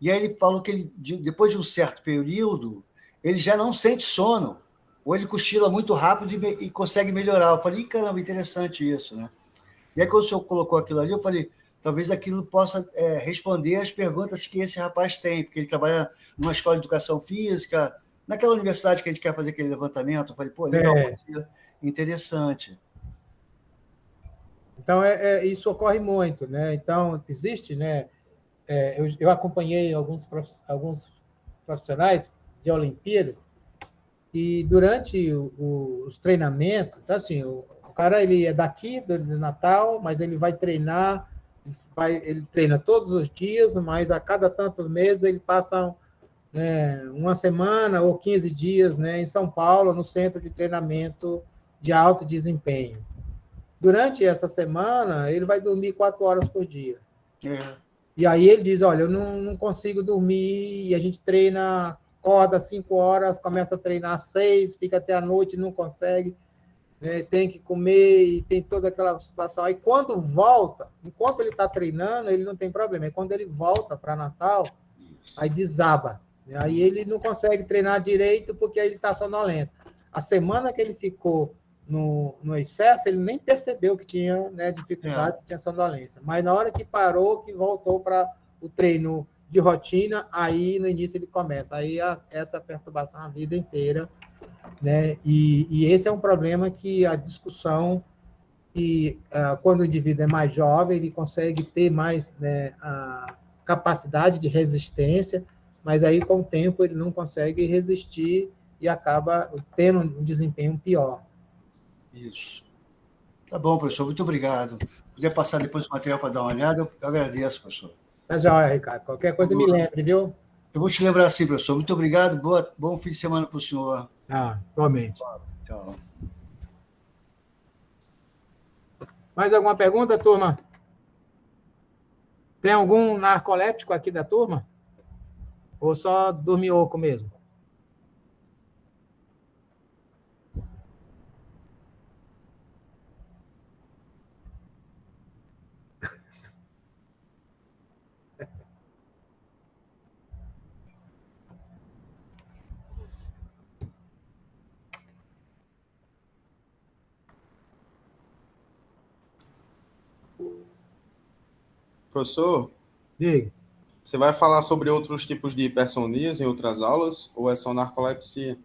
E aí ele falou que depois de um certo período, ele já não sente sono, ou ele cochila muito rápido e consegue melhorar. Eu falei, caramba, interessante isso, né? E aí, quando o senhor colocou aquilo ali, eu falei, talvez aquilo possa responder às perguntas que esse rapaz tem, porque ele trabalha numa escola de educação física, naquela universidade que a gente quer fazer aquele levantamento. Eu falei, pô, legal, interessante. Então, isso ocorre muito, né? Então, existe, né? Eu acompanhei alguns profissionais de Olimpíadas e durante os treinamentos, então, assim, o cara ele é daqui do Natal, mas ele vai treinar, ele treina todos os dias, mas a cada tantos meses ele passa, né, uma semana ou 15 dias, né, em São Paulo, no centro de treinamento de alto desempenho. Durante essa semana, ele vai dormir 4 horas por dia. E aí ele diz, olha, eu não consigo dormir, e a gente treina, acorda 5 horas, começa a treinar 6, fica até a noite, não consegue, né, tem que comer, e tem toda aquela situação. Aí quando volta, enquanto ele está treinando, ele não tem problema. Aí quando ele volta para Natal, aí desaba. Aí ele não consegue treinar direito porque aí ele está sonolento. A semana que ele ficou no excesso, ele nem percebeu que tinha, né, dificuldade, que tinha sonolência. Mas na hora que parou, que voltou para o treino de rotina, aí no início ele começa. Aí essa perturbação a vida inteira, né? E esse é um problema que a discussão, que quando o indivíduo é mais jovem, ele consegue ter mais, né, a capacidade de resistência, mas aí com o tempo ele não consegue resistir e acaba tendo um desempenho pior. Isso. Tá bom, professor, muito obrigado. Puder passar depois o material para dar uma olhada, eu agradeço, professor. Tá joia, Ricardo. Qualquer coisa me lembre, viu? Eu vou te lembrar assim, professor. Muito obrigado, bom fim de semana para o senhor. Igualmente. Tchau. Mais alguma pergunta, turma? Tem algum narcoléptico aqui da turma? Ou só dormioco mesmo? Professor, Diga. você vai falar sobre outros tipos de hipersonias em outras aulas ou é só narcolepsia?